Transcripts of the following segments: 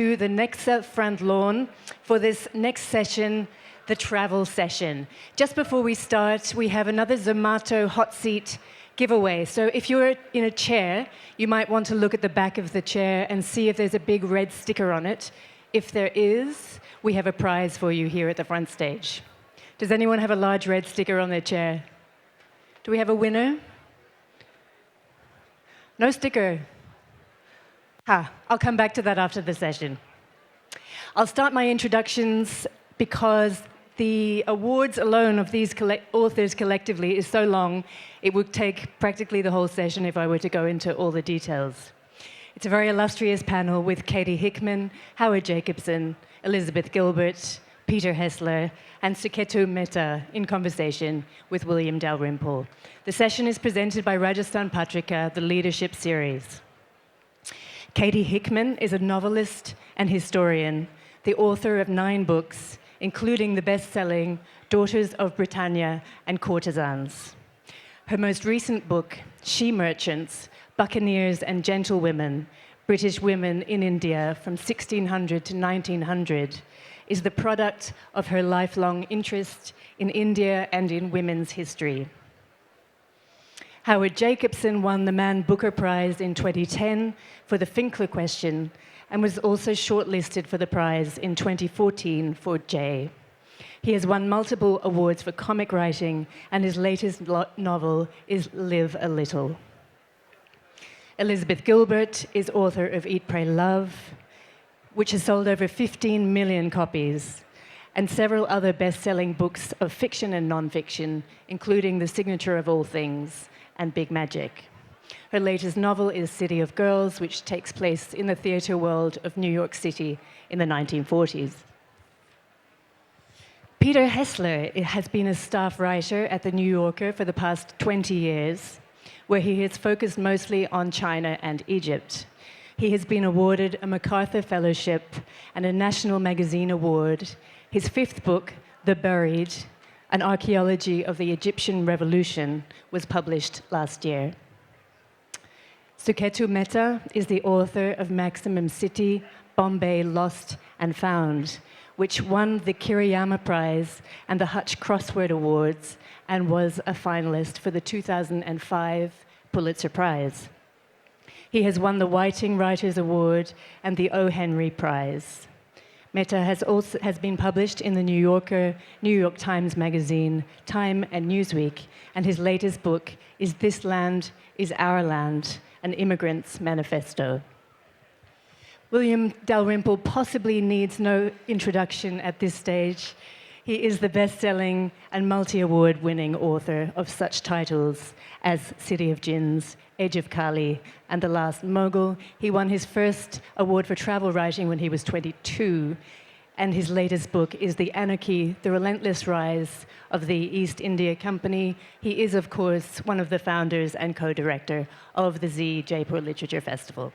to the Nexa front lawn for this next session, the travel session. Just before we start, we have another Zomato hot seat giveaway. So if you're in a chair, you might want to look at the back of the chair and see if there's a big red sticker on it. If there is, we have a prize for you here at the front stage. Does anyone have a large red sticker on their chair? Do we have a winner? No sticker. I'll come back to that after the session. I'll start my introductions because the awards alone of these authors collectively is so long, it would take practically the whole session if I were to go into all the details. It's a very illustrious panel with Katie Hickman, Howard Jacobson, Elizabeth Gilbert, Peter Hessler, and Suketu Mehta in conversation with William Dalrymple. The session is presented by Rajasthan Patrika, the Leadership Series. Katie Hickman is a novelist and historian, the author of 9 books, including the best-selling Daughters of Britannia and Courtesans. Her most recent book, She Merchants, Buccaneers and Gentlewomen, British Women in India from 1600 to 1900, is the product of her lifelong interest in India and in women's history. Howard Jacobson won the Man Booker Prize in 2010 for the Finkler Question and was also shortlisted for the prize in 2014 for J. He has won multiple awards for comic writing, and his latest novel is Live a Little. Elizabeth Gilbert is author of Eat, Pray, Love, which has sold over 15 million copies, and several other best-selling books of fiction and nonfiction, including The Signature of All Things and Big Magic. Her latest novel is City of Girls, which takes place in the theater world of New York City in the 1940s. Peter Hessler has been a staff writer at The New Yorker for the past 20 years, where he has focused mostly on China and Egypt. He has been awarded a MacArthur Fellowship and a National Magazine Award. His 5th book, The Buried, An Archaeology of the Egyptian Revolution, was published last year. Suketu Mehta is the author of Maximum City, Bombay Lost and Found, which won the Kiriyama Prize and the Hutch Crossword Awards and was a finalist for the 2005 Pulitzer Prize. He has won the Whiting Writers Award and the O. Henry Prize. Mehta has been published in The New Yorker, New York Times Magazine, Time and Newsweek, and his latest book is This Land is Our Land, An Immigrant's Manifesto. William Dalrymple possibly needs no introduction at this stage. He is the best-selling and multi-award winning author of such titles as City of Jinns, Age of Kali, and The Last Mogul. He won his first award for travel writing when he was 22, and his latest book is The Anarchy, The Relentless Rise of the East India Company. He is, of course, one of the founders and co-director of the Z Jaipur Literature Festival.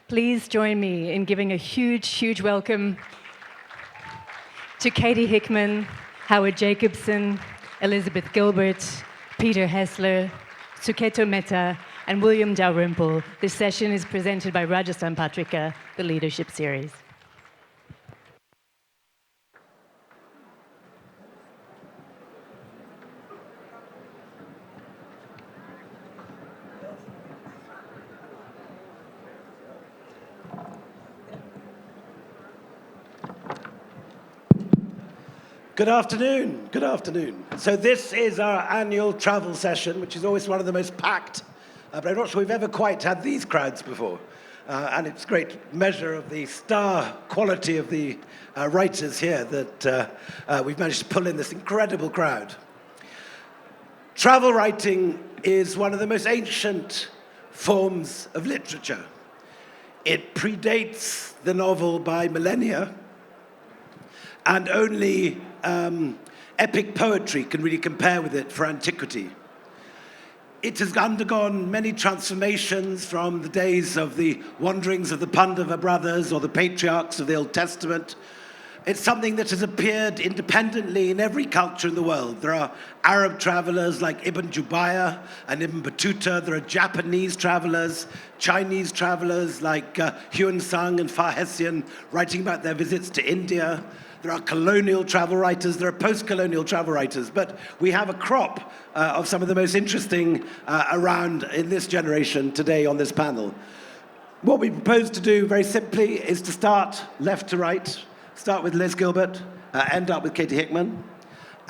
Please join me in giving a huge, huge welcome to Katie Hickman, Howard Jacobson, Elizabeth Gilbert, Peter Hessler, Suketu Mehta, and William Dalrymple. This session is presented by Rajasthan Patrika, the Leadership Series. Good afternoon, good afternoon. So this is our annual travel session, which is always one of the most packed, but I'm not sure we've ever quite had these crowds before. And it's a great measure of the star quality of the writers here that we've managed to pull in this incredible crowd. Travel writing is one of the most ancient forms of literature. It predates the novel by millennia, and only epic poetry can really compare with it for antiquity. It has undergone many transformations from the days of the wanderings of the Pandava brothers or the patriarchs of the Old Testament. It's something that has appeared independently in every culture in the world. There are Arab travelers like Ibn Jubayr and Ibn Battuta. There are Japanese travelers, Chinese travelers like Huan Sang and Fa Hessian writing about their visits to India. There are colonial travel writers, there are post-colonial travel writers, but we have a crop of some of the most interesting around in this generation today on this panel. What we propose to do very simply is to start left to right, start with Liz Gilbert, end up with Katie Hickman,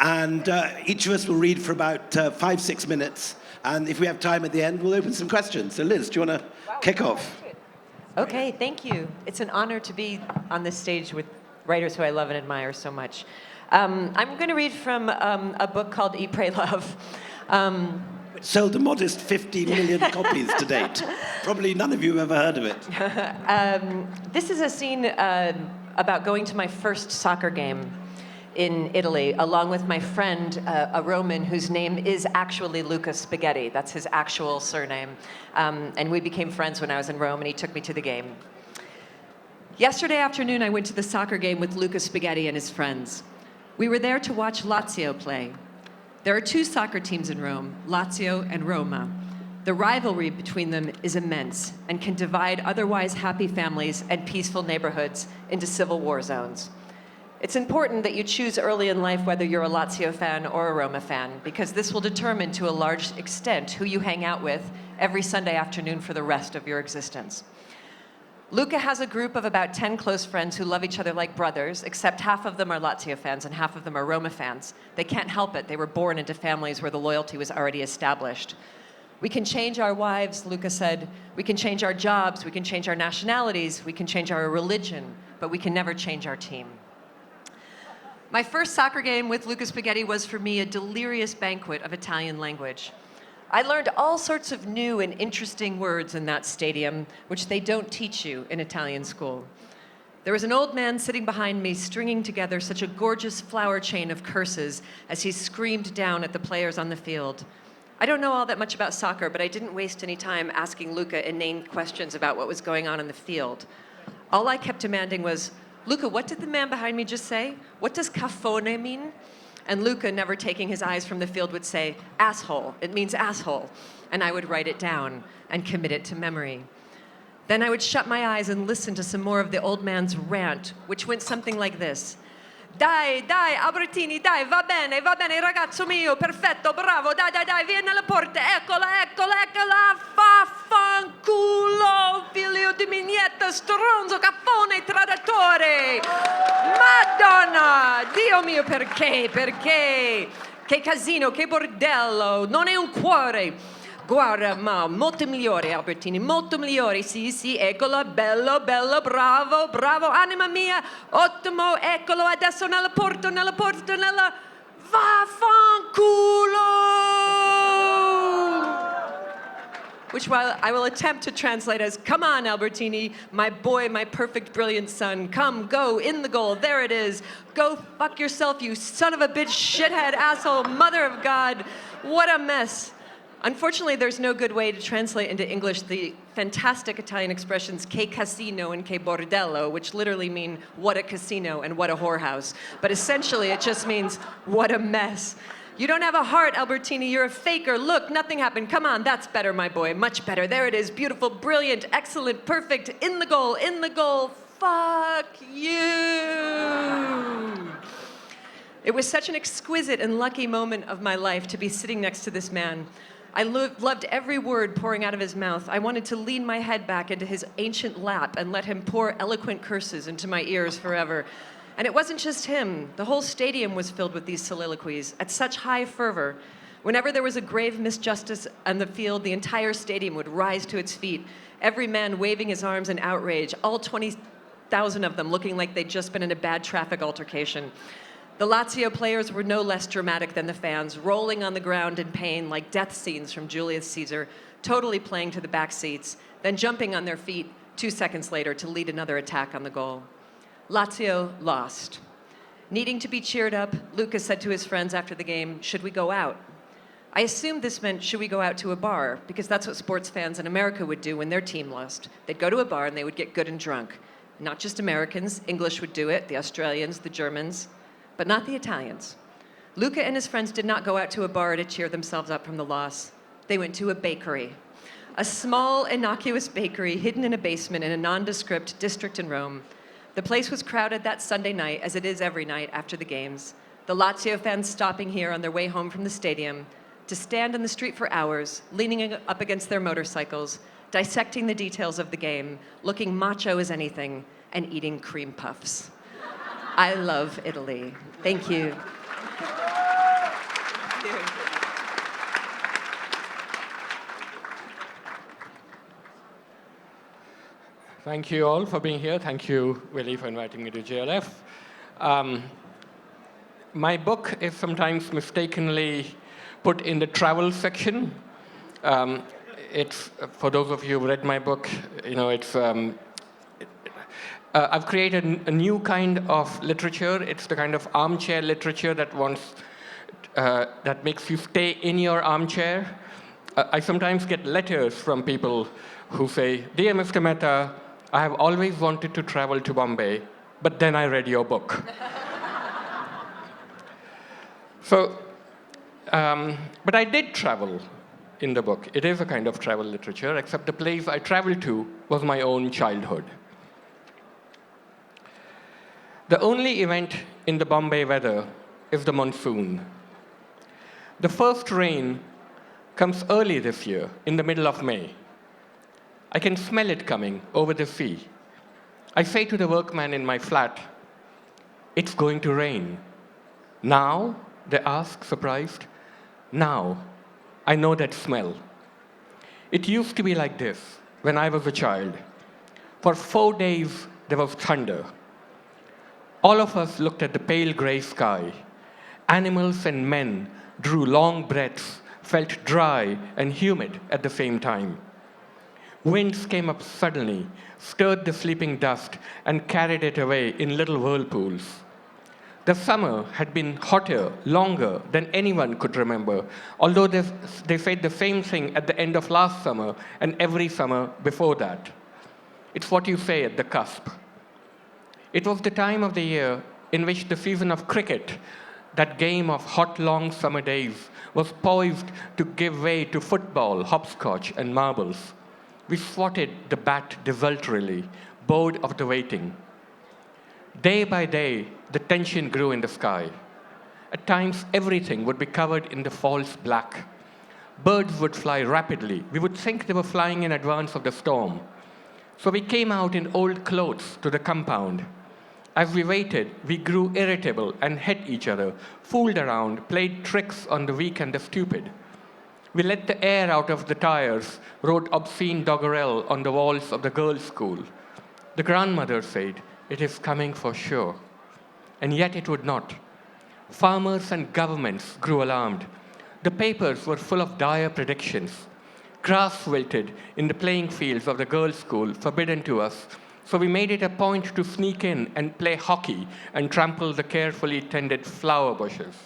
and each of us will read for about 5-6 minutes, and if we have time at the end, we'll open some questions. So Liz, do you want to kick off? Okay, thank you. It's an honor to be on this stage with writers who I love and admire so much. I'm going to read from a book called Eat, Pray, Love. Which sold a modest 50 million copies to date. Probably none of you have ever heard of it. This is a scene about going to my first soccer game in Italy, along with my friend, a Roman whose name is actually Luca Spaghetti. That's his actual surname. And we became friends when I was in Rome, and he took me to the game. Yesterday afternoon, I went to the soccer game with Luca Spaghetti and his friends. We were there to watch Lazio play. There are two soccer teams in Rome, Lazio and Roma. The rivalry between them is immense and can divide otherwise happy families and peaceful neighborhoods into civil war zones. It's important that you choose early in life whether you're a Lazio fan or a Roma fan, because this will determine to a large extent who you hang out with every Sunday afternoon for the rest of your existence. Luca has a group of about 10 close friends who love each other like brothers, except half of them are Lazio fans and half of them are Roma fans. They can't help it. They were born into families where the loyalty was already established. We can change our wives, Luca said. We can change our jobs. We can change our nationalities. We can change our religion. But we can never change our team. My first soccer game with Luca Spaghetti was for me a delirious banquet of Italian language. I learned all sorts of new and interesting words in that stadium, which they don't teach you in Italian school. There was an old man sitting behind me stringing together such a gorgeous flower chain of curses as he screamed down at the players on the field. I don't know all that much about soccer, but I didn't waste any time asking Luca inane questions about what was going on in the field. All I kept demanding was, Luca, what did the man behind me just say? What does cafone mean? And Luca, never taking his eyes from the field, would say, asshole. It means asshole. And I would write it down and commit it to memory. Then I would shut my eyes and listen to some more of the old man's rant, which went something like this. Dai, Albertini, dai, va bene, ragazzo mio, perfetto, bravo, dai, vieni alla porta, eccola, vaffanculo, figlio di minietta, stronzo, caffone, tradatore. Madonna, Dio mio, perché? Che casino, che bordello, non è un cuore. Guarda, ma molto migliore, Albertini, molto migliore, sì, eccolo, bello, bravo, anima mia, ottimo, eccolo, adesso nella porta, vaffanculo! Which I will attempt to translate as, come on, Albertini, my boy, my perfect, brilliant son, come, go, in the goal, there it is, go fuck yourself, you son of a bitch, shithead, asshole, mother of God, what a mess. Unfortunately, there's no good way to translate into English the fantastic Italian expressions che casino and che bordello, which literally mean what a casino and what a whorehouse. But essentially, it just means what a mess. You don't have a heart, Albertini. You're a faker. Look, nothing happened. Come on, that's better, my boy. Much better. There it is. Beautiful, brilliant, excellent, perfect. In the goal. Fuck you. It was such an exquisite and lucky moment of my life to be sitting next to this man. I loved every word pouring out of his mouth. I wanted to lean my head back into his ancient lap and let him pour eloquent curses into my ears forever. And it wasn't just him. The whole stadium was filled with these soliloquies at such high fervor. Whenever there was a grave misjustice on the field, the entire stadium would rise to its feet, every man waving his arms in outrage, all 20,000 of them looking like they'd just been in a bad traffic altercation. The Lazio players were no less dramatic than the fans, rolling on the ground in pain like death scenes from Julius Caesar, totally playing to the back seats, then jumping on their feet 2 seconds later to lead another attack on the goal. Lazio lost. Needing to be cheered up, Lucas said to his friends after the game, should we go out? I assumed this meant, should we go out to a bar? Because that's what sports fans in America would do when their team lost. They'd go to a bar and they would get good and drunk. Not just Americans, English would do it, the Australians, the Germans, but not the Italians. Luca and his friends did not go out to a bar to cheer themselves up from the loss. They went to a bakery. A small, innocuous bakery hidden in a basement in a nondescript district in Rome. The place was crowded that Sunday night, as it is every night after the games. The Lazio fans stopping here on their way home from the stadium to stand in the street for hours, leaning up against their motorcycles, dissecting the details of the game, looking macho as anything, and eating cream puffs. I love Italy. Thank you. Thank you all for being here. Thank you, Willie, for inviting me to JLF. My book is sometimes mistakenly put in the travel section. It's, for those of you who read my book, I've created a new kind of literature. It's the kind of armchair literature that makes you stay in your armchair. I sometimes get letters from people who say, "Dear Mr. Mehta, I have always wanted to travel to Bombay, but then I read your book." But I did travel in the book. It is a kind of travel literature, except the place I traveled to was my own childhood. The only event in the Bombay weather is the monsoon. The first rain comes early this year, in the middle of May. I can smell it coming over the sea. I say to the workman in my flat, "It's going to rain." "Now?" they ask, surprised. "Now. I know that smell." It used to be like this when I was a child. For 4 days, there was thunder. All of us looked at the pale gray sky. Animals and men drew long breaths, felt dry and humid at the same time. Winds came up suddenly, stirred the sleeping dust, and carried it away in little whirlpools. The summer had been hotter, longer than anyone could remember, although they said the same thing at the end of last summer and every summer before that. It's what you say at the cusp. It was the time of the year in which the season of cricket, that game of hot, long summer days, was poised to give way to football, hopscotch, and marbles. We swatted the bat desultorily, bored of the waiting. Day by day, the tension grew in the sky. At times, everything would be covered in the false black. Birds would fly rapidly. We would think they were flying in advance of the storm. So we came out in old clothes to the compound. As we waited, we grew irritable and hit each other, fooled around, played tricks on the weak and the stupid. We let the air out of the tires, wrote obscene doggerel on the walls of the girls' school. The grandmother said, "It is coming for sure." And yet it would not. Farmers and governments grew alarmed. The papers were full of dire predictions. Grass wilted in the playing fields of the girls' school, forbidden to us, so we made it a point to sneak in and play hockey and trample the carefully tended flower bushes.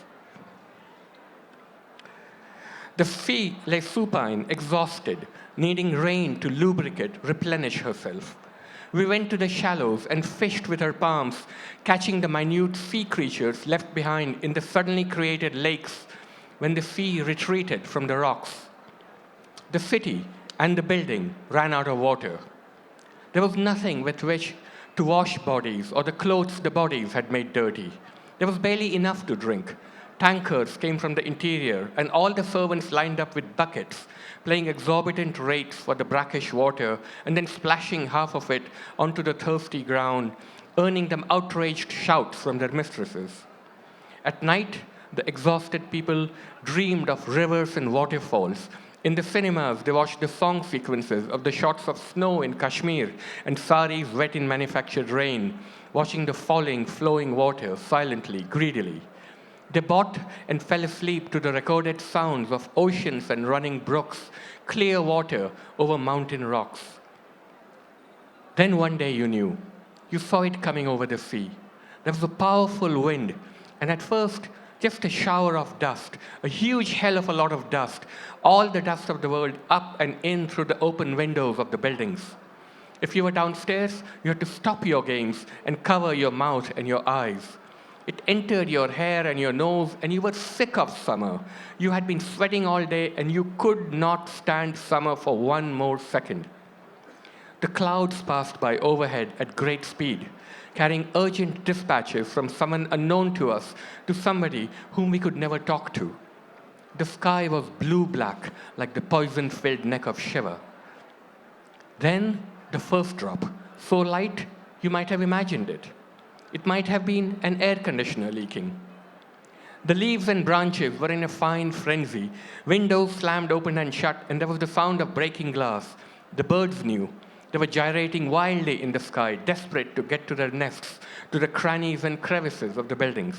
The sea lay supine, exhausted, needing rain to lubricate, replenish herself. We went to the shallows and fished with our palms, catching the minute sea creatures left behind in the suddenly created lakes when the sea retreated from the rocks. The city and the building ran out of water. There was nothing with which to wash bodies or the clothes the bodies had made dirty. There was barely enough to drink. Tankers came from the interior, and all the servants lined up with buckets, paying exorbitant rates for the brackish water, and then splashing half of it onto the thirsty ground, earning them outraged shouts from their mistresses. At night, the exhausted people dreamed of rivers and waterfalls. In the cinemas, they watched the song sequences of the shots of snow in Kashmir and saris wet in manufactured rain, watching the falling, flowing water silently, greedily. They bought and fell asleep to the recorded sounds of oceans and running brooks, clear water over mountain rocks. Then one day you knew. You saw it coming over the sea. There was a powerful wind, and at first, just a shower of dust, a huge hell of a lot of dust, all the dust of the world up and in through the open windows of the buildings. If you were downstairs, you had to stop your games and cover your mouth and your eyes. It entered your hair and your nose, and you were sick of summer. You had been sweating all day, and you could not stand summer for one more second. The clouds passed by overhead at great speed, carrying urgent dispatches from someone unknown to us to somebody whom we could never talk to. The sky was blue-black, like the poison-filled neck of Shiva. Then, the first drop, so light you might have imagined it. It might have been an air conditioner leaking. The leaves and branches were in a fine frenzy. Windows slammed open and shut, and there was the sound of breaking glass. The birds knew. They were gyrating wildly in the sky, desperate to get to their nests, to the crannies and crevices of the buildings.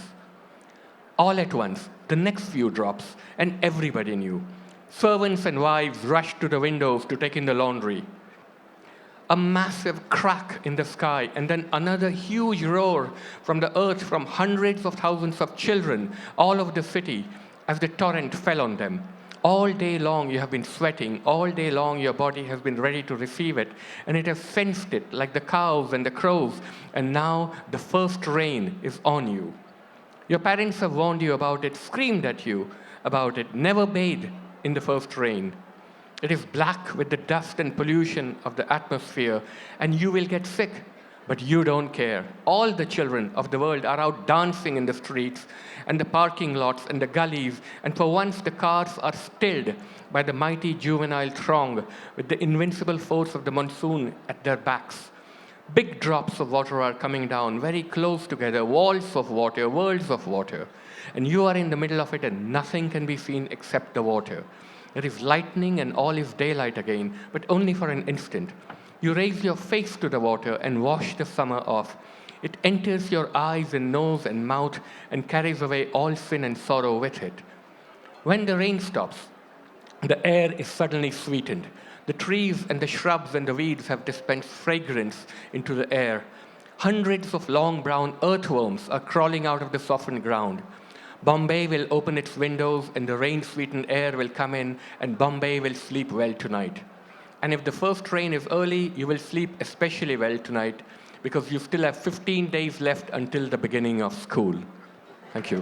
All at once, the next few drops, and everybody knew. Servants and wives rushed to the windows to take in the laundry. A massive crack in the sky, and then another huge roar from the earth from hundreds of thousands of children all over the city as the torrent fell on them. All day long you have been sweating, all day long your body has been ready to receive it, and it has sensed it like the cows and the crows, and now the first rain is on you. Your parents have warned you about it, screamed at you about it, never bathe in the first rain. It is black with the dust and pollution of the atmosphere, and you will get sick, but you don't care. All the children of the world are out dancing in the streets and the parking lots and the gullies, and for once the cars are stilled by the mighty juvenile throng with the invincible force of the monsoon at their backs. Big drops of water are coming down, very close together, walls of water, worlds of water, and you are in the middle of it, and nothing can be seen except the water. It is lightning and all is daylight again, but only for an instant. You raise your face to the water and wash the summer off. It enters your eyes and nose and mouth and carries away all sin and sorrow with it. When the rain stops, the air is suddenly sweetened. The trees and the shrubs and the weeds have dispensed fragrance into the air. Hundreds of long brown earthworms are crawling out of the softened ground. Bombay will open its windows and the rain-sweetened air will come in, and Bombay will sleep well tonight. And if the first rain is early, you will sleep especially well tonight because you still have 15 days left until the beginning of school. Thank you.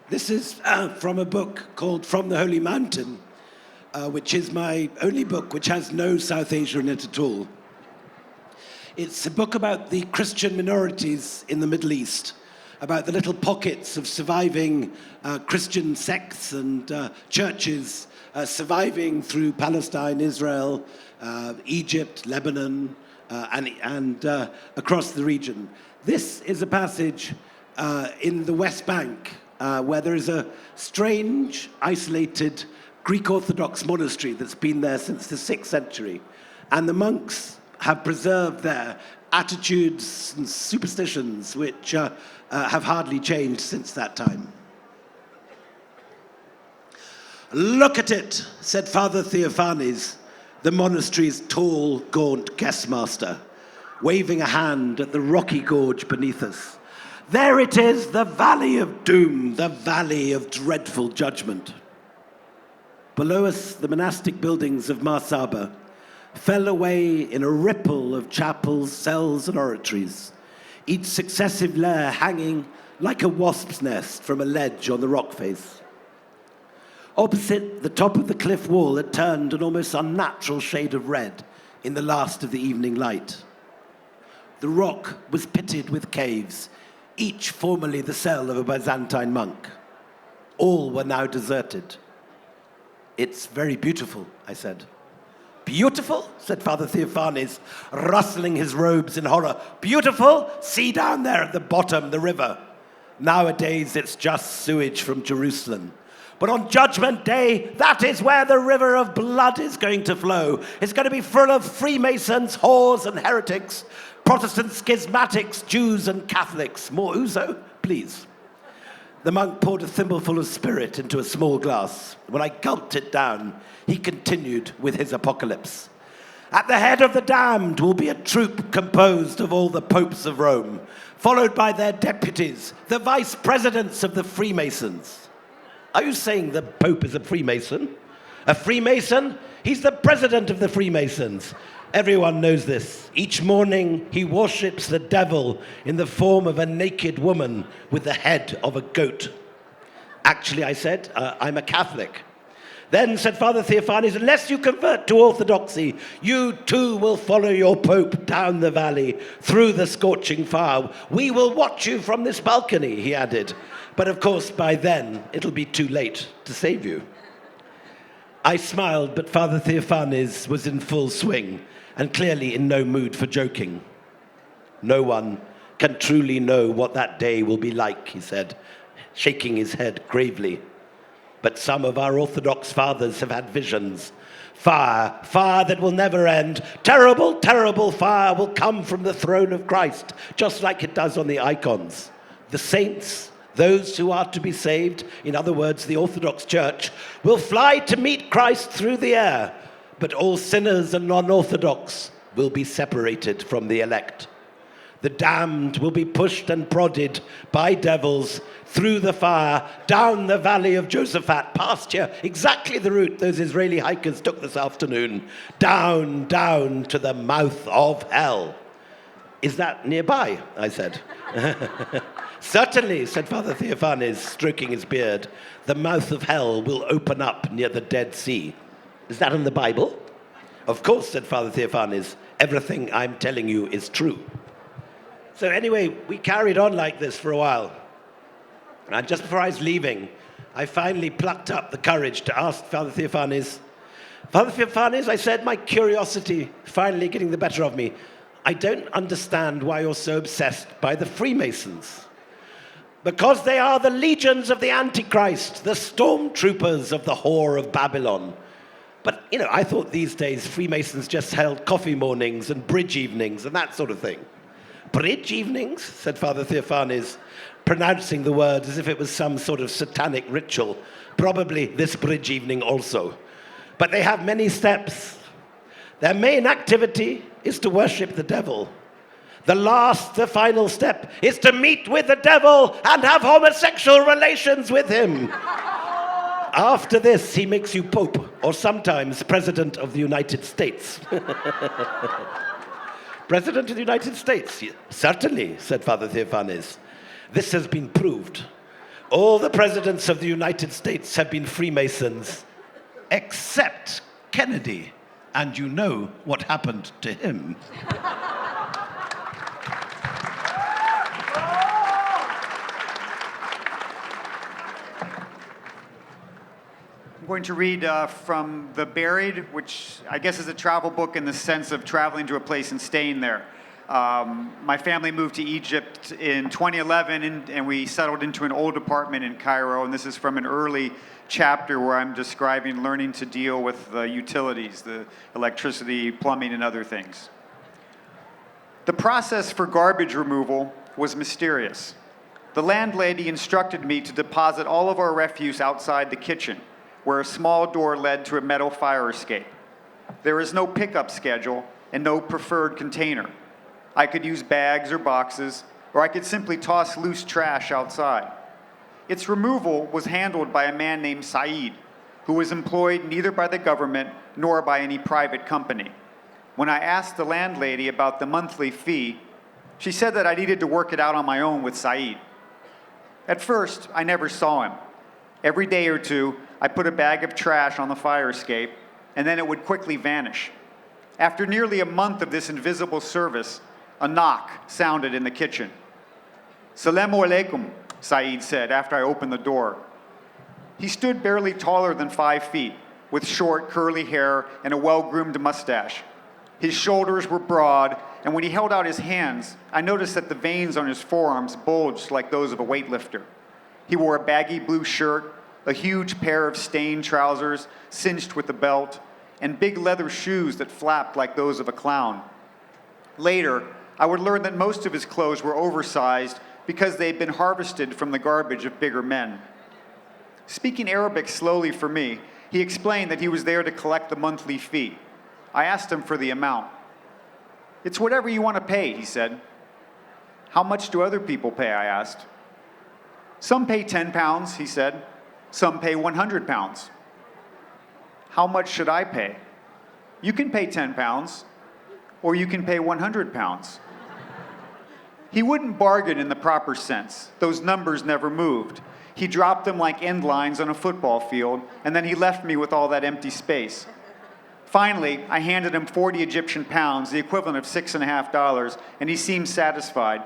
This is from a book called From the Holy Mountain, which is my only book which has no South Asia in it at all. It's a book about the Christian minorities in the Middle East, about the little pockets of surviving Christian sects and churches surviving through Palestine, Israel, Egypt, Lebanon, and across the region. This is a passage in the West Bank where there is a strange, isolated Greek Orthodox monastery that's been there since the 6th century. And the monks have preserved their attitudes and superstitions, which have hardly changed since that time. "Look at it," said Father Theophanes, the monastery's tall, gaunt guestmaster, waving a hand at the rocky gorge beneath us. "There it is, the valley of doom, the valley of dreadful judgment." Below us, the monastic buildings of Marsaba fell away in a ripple of chapels, cells, and oratories, each successive layer hanging like a wasp's nest from a ledge on the rock face. Opposite, the top of the cliff wall had turned an almost unnatural shade of red in the last of the evening light. The rock was pitted with caves, each formerly the cell of a Byzantine monk. All were now deserted. "It's very beautiful," I said. "Beautiful?" said Father Theophanes, rustling his robes in horror. "Beautiful? See down there at the bottom, the river. Nowadays, it's just sewage from Jerusalem. But on Judgment Day, that is where the river of blood is going to flow. It's going to be full of Freemasons, whores, and heretics, Protestant schismatics, Jews, and Catholics. More ouzo, please." The monk poured a thimbleful of spirit into a small glass. When I gulped it down, he continued with his apocalypse. "At the head of the damned will be a troop composed of all the popes of Rome, followed by their deputies, the vice presidents of the Freemasons." Are you saying the Pope is a Freemason? A Freemason? He's the president of the Freemasons. Everyone knows this. Each morning he worships the devil in the form of a naked woman with the head of a goat. Actually, I said, I'm a Catholic. Then said Father Theophanes, unless you convert to orthodoxy, you too will follow your Pope down the valley, through the scorching fire. We will watch you from this balcony, he added. But of course, by then, it'll be too late to save you. I smiled, but Father Theophanes was in full swing and clearly in no mood for joking. No one can truly know what that day will be like, he said, shaking his head gravely. But some of our Orthodox fathers have had visions. Fire, fire that will never end. Terrible, terrible fire will come from the throne of Christ, just like it does on the icons. The saints, those who are to be saved, in other words, the Orthodox Church, will fly to meet Christ through the air. But all sinners and non-Orthodox will be separated from the elect. The damned will be pushed and prodded by devils through the fire, down the valley of Josaphat, past here, exactly the route those Israeli hikers took this afternoon, down, down to the mouth of hell. Is that nearby? I said. Certainly, said Father Theophanes, stroking his beard. The mouth of hell will open up near the Dead Sea. Is that in the Bible? Of course, said Father Theophanes. Everything I'm telling you is true. So anyway, we carried on like this for a while. And just before I was leaving, I finally plucked up the courage to ask Father Theophanes, I said, my curiosity finally getting the better of me. I don't understand why you're so obsessed by the Freemasons. Because they are the legions of the Antichrist, the stormtroopers of the whore of Babylon. But, I thought these days Freemasons just held coffee mornings and bridge evenings and that sort of thing. Bridge evenings, said Father Theophanes, pronouncing the word as if it was some sort of satanic ritual. Probably this bridge evening also. But they have many steps. Their main activity is to worship the devil. The final step is to meet with the devil and have homosexual relations with him. After this, he makes you Pope, or sometimes President of the United States. President of the United States? Certainly, said Father Theophanes. This has been proved. All the presidents of the United States have been Freemasons, except Kennedy. And you know what happened to him. I'm going to read from The Buried, which I guess is a travel book in the sense of traveling to a place and staying there. My family moved to Egypt in 2011, and we settled into an old apartment in Cairo, and this is from an early chapter where I'm describing learning to deal with the utilities, the electricity, plumbing, and other things. The process for garbage removal was mysterious. The landlady instructed me to deposit all of our refuse outside the kitchen, where a small door led to a metal fire escape. There is no pickup schedule and no preferred container. I could use bags or boxes, or I could simply toss loose trash outside. Its removal was handled by a man named Saeed, who was employed neither by the government nor by any private company. When I asked the landlady about the monthly fee, she said that I needed to work it out on my own with Saeed. At first, I never saw him. Every day or two, I put a bag of trash on the fire escape, and then it would quickly vanish. After nearly a month of this invisible service, a knock sounded in the kitchen. "Salamu alaikum," Saeed said after I opened the door. He stood barely taller than 5 feet, with short, curly hair and a well-groomed mustache. His shoulders were broad, and when he held out his hands, I noticed that the veins on his forearms bulged like those of a weightlifter. He wore a baggy blue shirt, a huge pair of stained trousers, cinched with a belt, and big leather shoes that flapped like those of a clown. Later, I would learn that most of his clothes were oversized because they had been harvested from the garbage of bigger men. Speaking Arabic slowly for me, he explained that he was there to collect the monthly fee. I asked him for the amount. "It's whatever you want to pay," he said. "How much do other people pay?" I asked. "Some pay £10, he said. Some pay 100 pounds. How much should I pay? You can pay 10 pounds, or you can pay 100 pounds. He wouldn't bargain in the proper sense. Those numbers never moved. He dropped them like end lines on a football field, and then he left me with all that empty space. Finally, I handed him 40 Egyptian pounds, the equivalent of $6.50, and he seemed satisfied.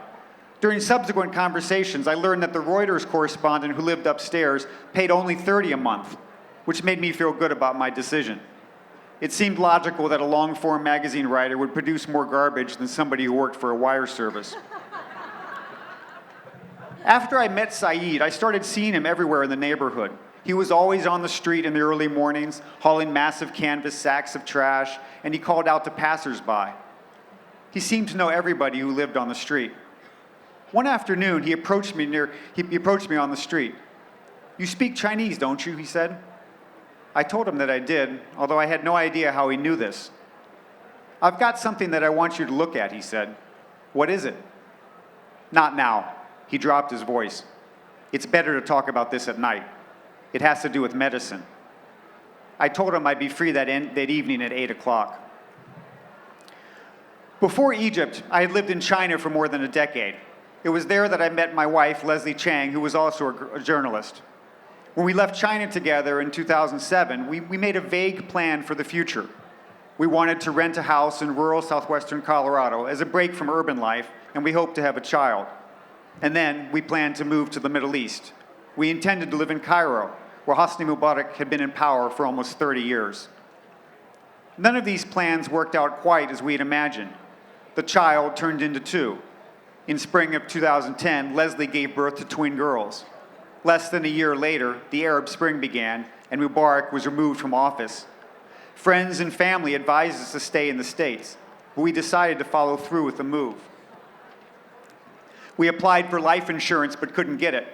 During subsequent conversations, I learned that the Reuters correspondent who lived upstairs paid only 30 a month, which made me feel good about my decision. It seemed logical that a long-form magazine writer would produce more garbage than somebody who worked for a wire service. After I met Saeed, I started seeing him everywhere in the neighborhood. He was always on the street in the early mornings, hauling massive canvas sacks of trash, and he called out to passersby. He seemed to know everybody who lived on the street. One afternoon, he approached me on the street. "You speak Chinese, don't you?" he said. I told him that I did, although I had no idea how he knew this. "I've got something that I want you to look at," he said. "What is it?" "Not now." He dropped his voice. "It's better to talk about this at night. It has to do with medicine." I told him I'd be free that evening at 8 o'clock. Before Egypt, I had lived in China for more than a decade. It was there that I met my wife, Leslie Chang, who was also a journalist. When we left China together in 2007, we made a vague plan for the future. We wanted to rent a house in rural southwestern Colorado as a break from urban life, and we hoped to have a child. And then we planned to move to the Middle East. We intended to live in Cairo, where Hosni Mubarak had been in power for almost 30 years. None of these plans worked out quite as we had imagined. The child turned into two. In spring of 2010, Leslie gave birth to twin girls. Less than a year later, the Arab Spring began, and Mubarak was removed from office. Friends and family advised us to stay in the States, but we decided to follow through with the move. We applied for life insurance but couldn't get it.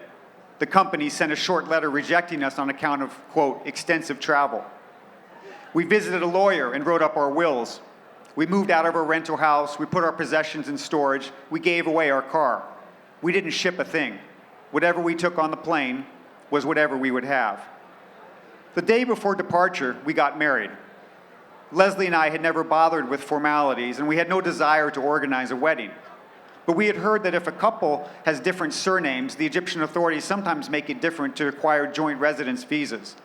The company sent a short letter rejecting us on account of, quote, extensive travel. We visited a lawyer and wrote up our wills. We moved out of our rental house, we put our possessions in storage, we gave away our car. We didn't ship a thing. Whatever we took on the plane was whatever we would have. The day before departure, we got married. Leslie and I had never bothered with formalities, and we had no desire to organize a wedding. But we had heard that if a couple has different surnames, the Egyptian authorities sometimes make it different to acquire joint residence visas.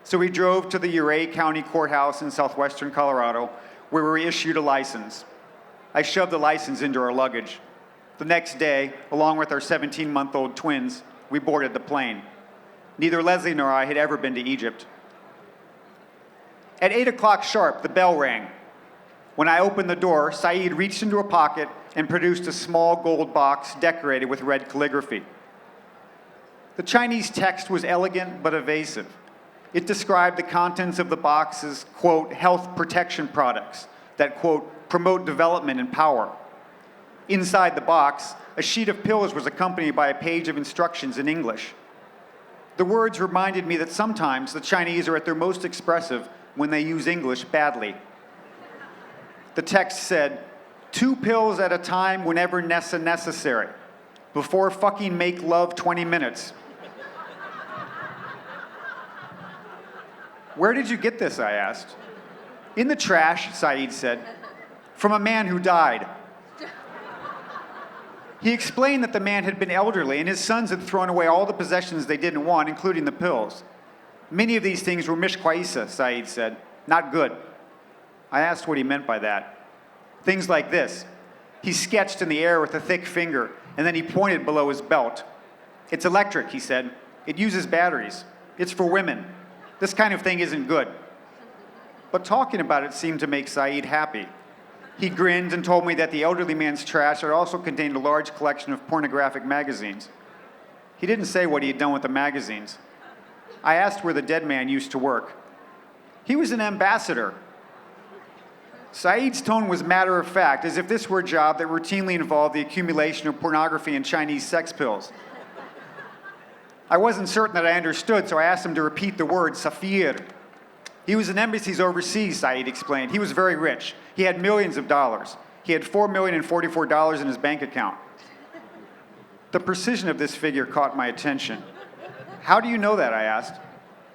So we drove to the Uray County Courthouse in southwestern Colorado, where we were issued a license. I shoved the license into our luggage. The next day, along with our 17-month-old twins, we boarded the plane. Neither Leslie nor I had ever been to Egypt. At 8 o'clock sharp, the bell rang. When I opened the door, Saeed reached into a pocket and produced a small gold box decorated with red calligraphy. The Chinese text was elegant but evasive. It described the contents of the box as, quote, health protection products that, quote, promote development and power. Inside the box, a sheet of pills was accompanied by a page of instructions in English. The words reminded me that sometimes the Chinese are at their most expressive when they use English badly. The text said, 2 pills at a time whenever necessary. Before fucking make love 20 minutes. Where did you get this, I asked. In the trash, Saeed said, from a man who died. He explained that the man had been elderly and his sons had thrown away all the possessions they didn't want, including the pills. Many of these things were mishkwaisa, Saeed said. Not good. I asked what he meant by that. Things like this. He sketched in the air with a thick finger, and then he pointed below his belt. It's electric, he said. It uses batteries. It's for women. This kind of thing isn't good. But talking about it seemed to make Saeed happy. He grinned and told me that the elderly man's trash had also contained a large collection of pornographic magazines. He didn't say what he had done with the magazines. I asked where the dead man used to work. He was an ambassador. Saeed's tone was matter of fact, as if this were a job that routinely involved the accumulation of pornography and Chinese sex pills. I wasn't certain that I understood, so I asked him to repeat the word, safir. He was in embassies overseas, Saeed explained. He was very rich. He had millions of dollars. He had $4,044 in his bank account. The precision of this figure caught my attention. How do you know that, I asked.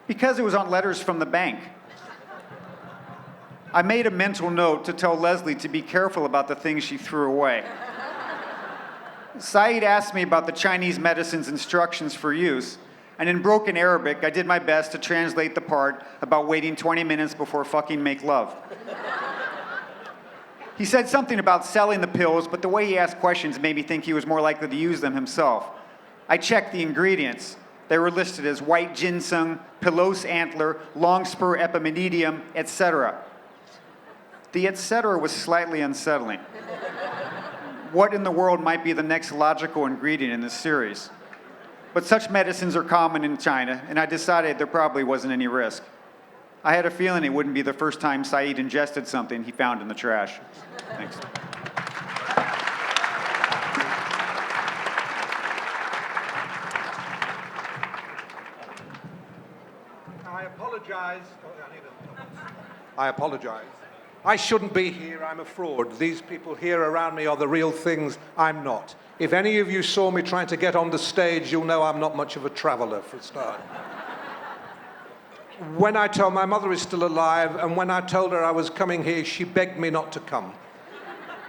Because it was on letters from the bank. I made a mental note to tell Leslie to be careful about the things she threw away. Saeed asked me about the Chinese medicine's instructions for use, and in broken Arabic, I did my best to translate the part about waiting 20 minutes before fucking make love. He said something about selling the pills, but the way he asked questions made me think he was more likely to use them himself. I checked the ingredients. They were listed as white ginseng, pilose antler, longspur epimedidium, etc. The etc. was slightly unsettling. What in the world might be the next logical ingredient in this series? But such medicines are common in China, and I decided there probably wasn't any risk. I had a feeling it wouldn't be the first time Saeed ingested something he found in the trash. Thanks. I apologize. I apologize. I shouldn't be here. I'm a fraud. These people here around me are the real things. I'm not. If any of you saw me trying to get on the stage, you'll know I'm not much of a traveler, for a start. When I told my mother is still alive, and when I told her I was coming here, she begged me not to come.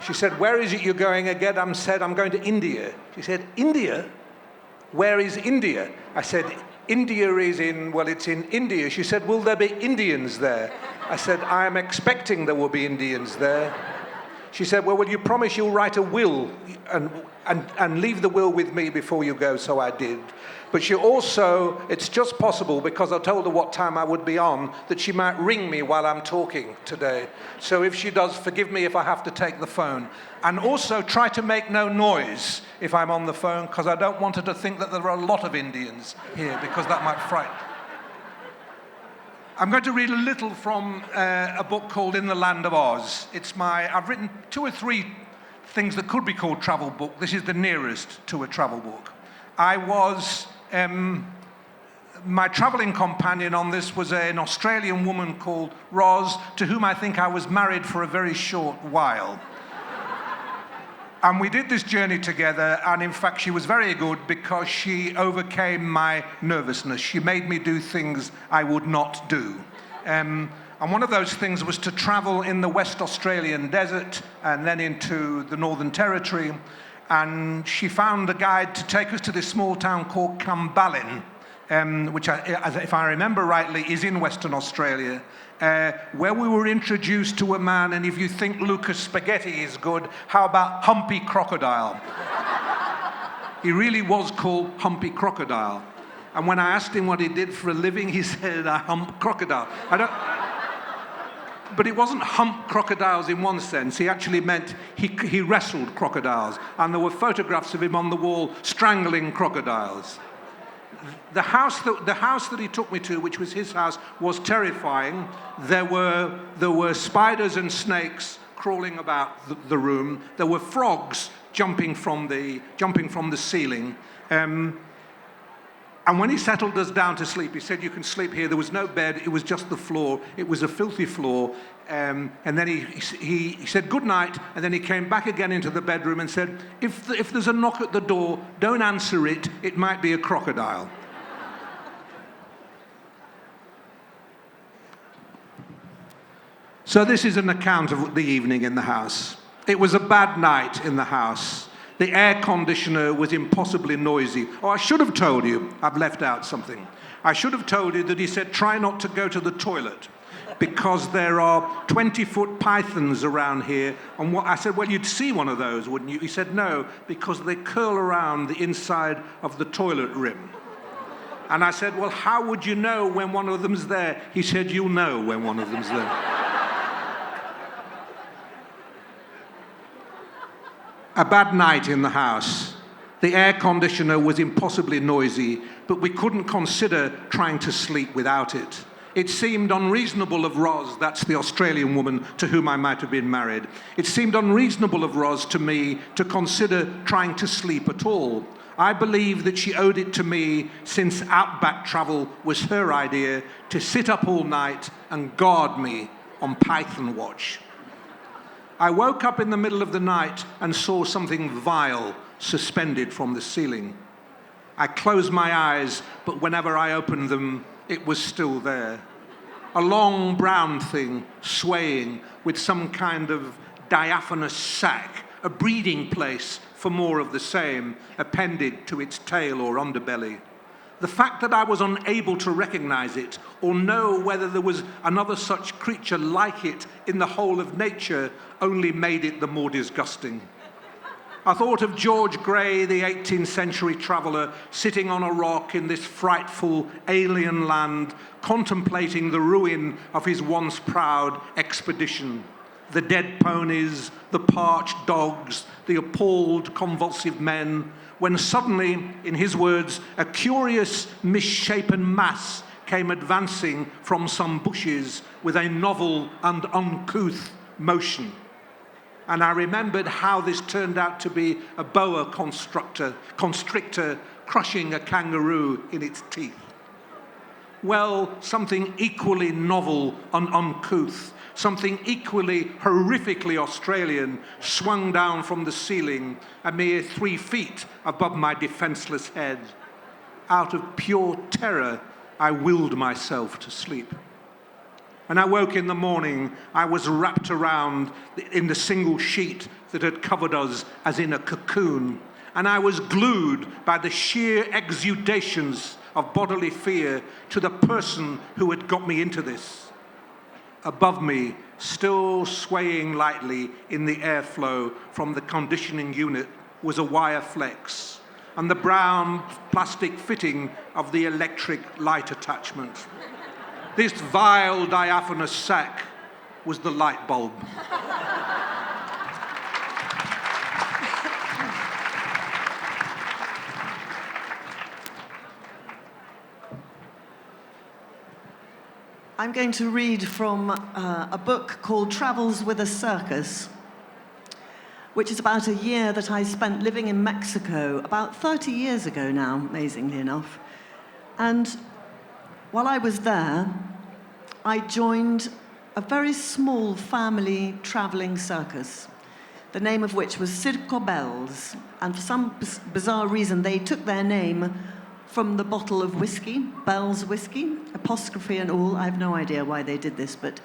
She said, "Where is it you're going again?" I said, "I'm going to India." She said, "India? Where is India?" I said, "India is in, well, it's in India." She said, "Will there be Indians there?" I said, "I am expecting there will be Indians there." She said, "Well, will you promise you'll write a will and leave the will with me before you go?" So I did. But she also, it's just possible, because I told her what time I would be on, that she might ring me while I'm talking today. So if she does, forgive me if I have to take the phone. And also try to make no noise if I'm on the phone, because I don't want her to think that there are a lot of Indians here, because that might frighten. I'm going to read a little from a book called In the Land of Oz. I've written 2 or 3 things that could be called travel book. This is the nearest to a travel book. My traveling companion on this was an Australian woman called Roz, to whom I think I was married for a very short while. And we did this journey together, and in fact she was very good because she overcame my nervousness. She made me do things I would not do. And one of those things was to travel in the West Australian desert and then into the Northern Territory. And she found a guide to take us to this small town called Cambalin, which, if I remember rightly, is in Western Australia, where we were introduced to a man, and if you think Lucas Spaghetti is good, how about Humpy Crocodile? He really was called Humpy Crocodile. And when I asked him what he did for a living, he said, "I hump crocodile." But it wasn't hump crocodiles in one sense. He actually meant he wrestled crocodiles. And there were photographs of him on the wall strangling crocodiles. The house that he took me to, which was his house, was terrifying. There were spiders and snakes crawling about the room. There were frogs jumping from the ceiling. And when he settled us down to sleep, he said, "You can sleep here." There was no bed, it was just the floor. It was a filthy floor. And then he said, "Good night," and then he came back again into the bedroom and said, if there's a knock at the door, don't answer it, it might be a crocodile. So this is an account of the evening in the house. It was a bad night in the house. The air conditioner was impossibly noisy. Oh, I should have told you, I've left out something. I should have told you that he said, "Try not to go to the toilet, because there are 20-foot pythons around here." And I said, "Well, you'd see one of those, wouldn't you?" He said, "No, because they curl around the inside of the toilet rim." And I said, "Well, how would you know when one of them's there?" He said, "You'll know when one of them's there." A bad night in the house. The air conditioner was impossibly noisy, but we couldn't consider trying to sleep without it. It seemed unreasonable of Roz, that's the Australian woman to whom I might have been married. It seemed unreasonable of Roz to me to consider trying to sleep at all. I believe that she owed it to me, since outback travel was her idea, to sit up all night and guard me on python watch. I woke up in the middle of the night and saw something vile suspended from the ceiling. I closed my eyes, but whenever I opened them, it was still there. A long brown thing swaying with some kind of diaphanous sac, a breeding place for more of the same, appended to its tail or underbelly. The fact that I was unable to recognize it or know whether there was another such creature like it in the whole of nature only made it the more disgusting. I thought of George Gray, the 18th century traveller, sitting on a rock in this frightful alien land, contemplating the ruin of his once proud expedition. The dead ponies, the parched dogs, the appalled, convulsive men, when suddenly, in his words, a curious, misshapen mass came advancing from some bushes with a novel and uncouth motion. And I remembered how this turned out to be a boa constrictor crushing a kangaroo in its teeth. Well, something equally novel and uncouth, something equally horrifically Australian, swung down from the ceiling a mere 3 feet above my defenseless head. Out of pure terror, I willed myself to sleep. When I woke in the morning, I was wrapped around in the single sheet that had covered us as in a cocoon, and I was glued by the sheer exudations of bodily fear to the person who had got me into this. Above me, still swaying lightly in the airflow from the conditioning unit, was a wire flex and the brown plastic fitting of the electric light attachment. This vile diaphanous sac was the light bulb. I'm going to read from a book called Travels with a Circus, which is about a year that I spent living in Mexico, about 30 years ago now, amazingly enough. And while I was there, I joined a very small family traveling circus, the name of which was Circo Bells. And for some bizarre reason, they took their name from the bottle of whiskey, Bell's whiskey, apostrophe and all. I have no idea why they did this, but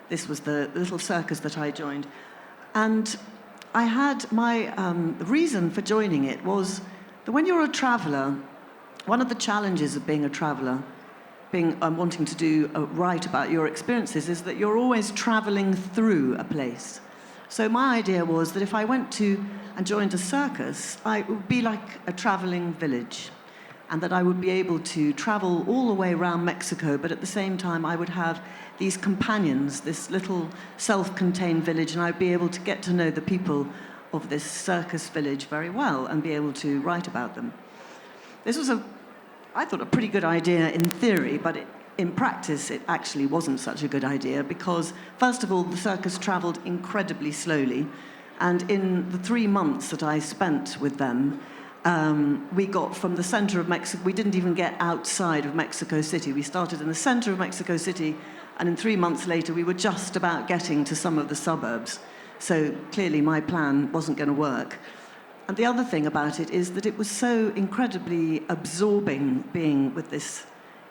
this was the little circus that I joined. And I had my reason for joining it was that when you're a traveller, one of the challenges of being a traveller, wanting to write about your experiences, is that you're always travelling through a place. So my idea was that if I went to and joined a circus, it would be like a travelling village, and that I would be able to travel all the way around Mexico, but at the same time I would have these companions, this little self-contained village, and I'd be able to get to know the people of this circus village very well and be able to write about them. This was I thought, a pretty good idea in theory, but in practice it actually wasn't such a good idea because, first of all, the circus travelled incredibly slowly, and in the 3 months that I spent with them, we got from the center of Mexico, we didn't even get outside of Mexico City. We started in the center of Mexico City, and in 3 months later, we were just about getting to some of the suburbs. So clearly my plan wasn't going to work. And the other thing about it is that it was so incredibly absorbing being with this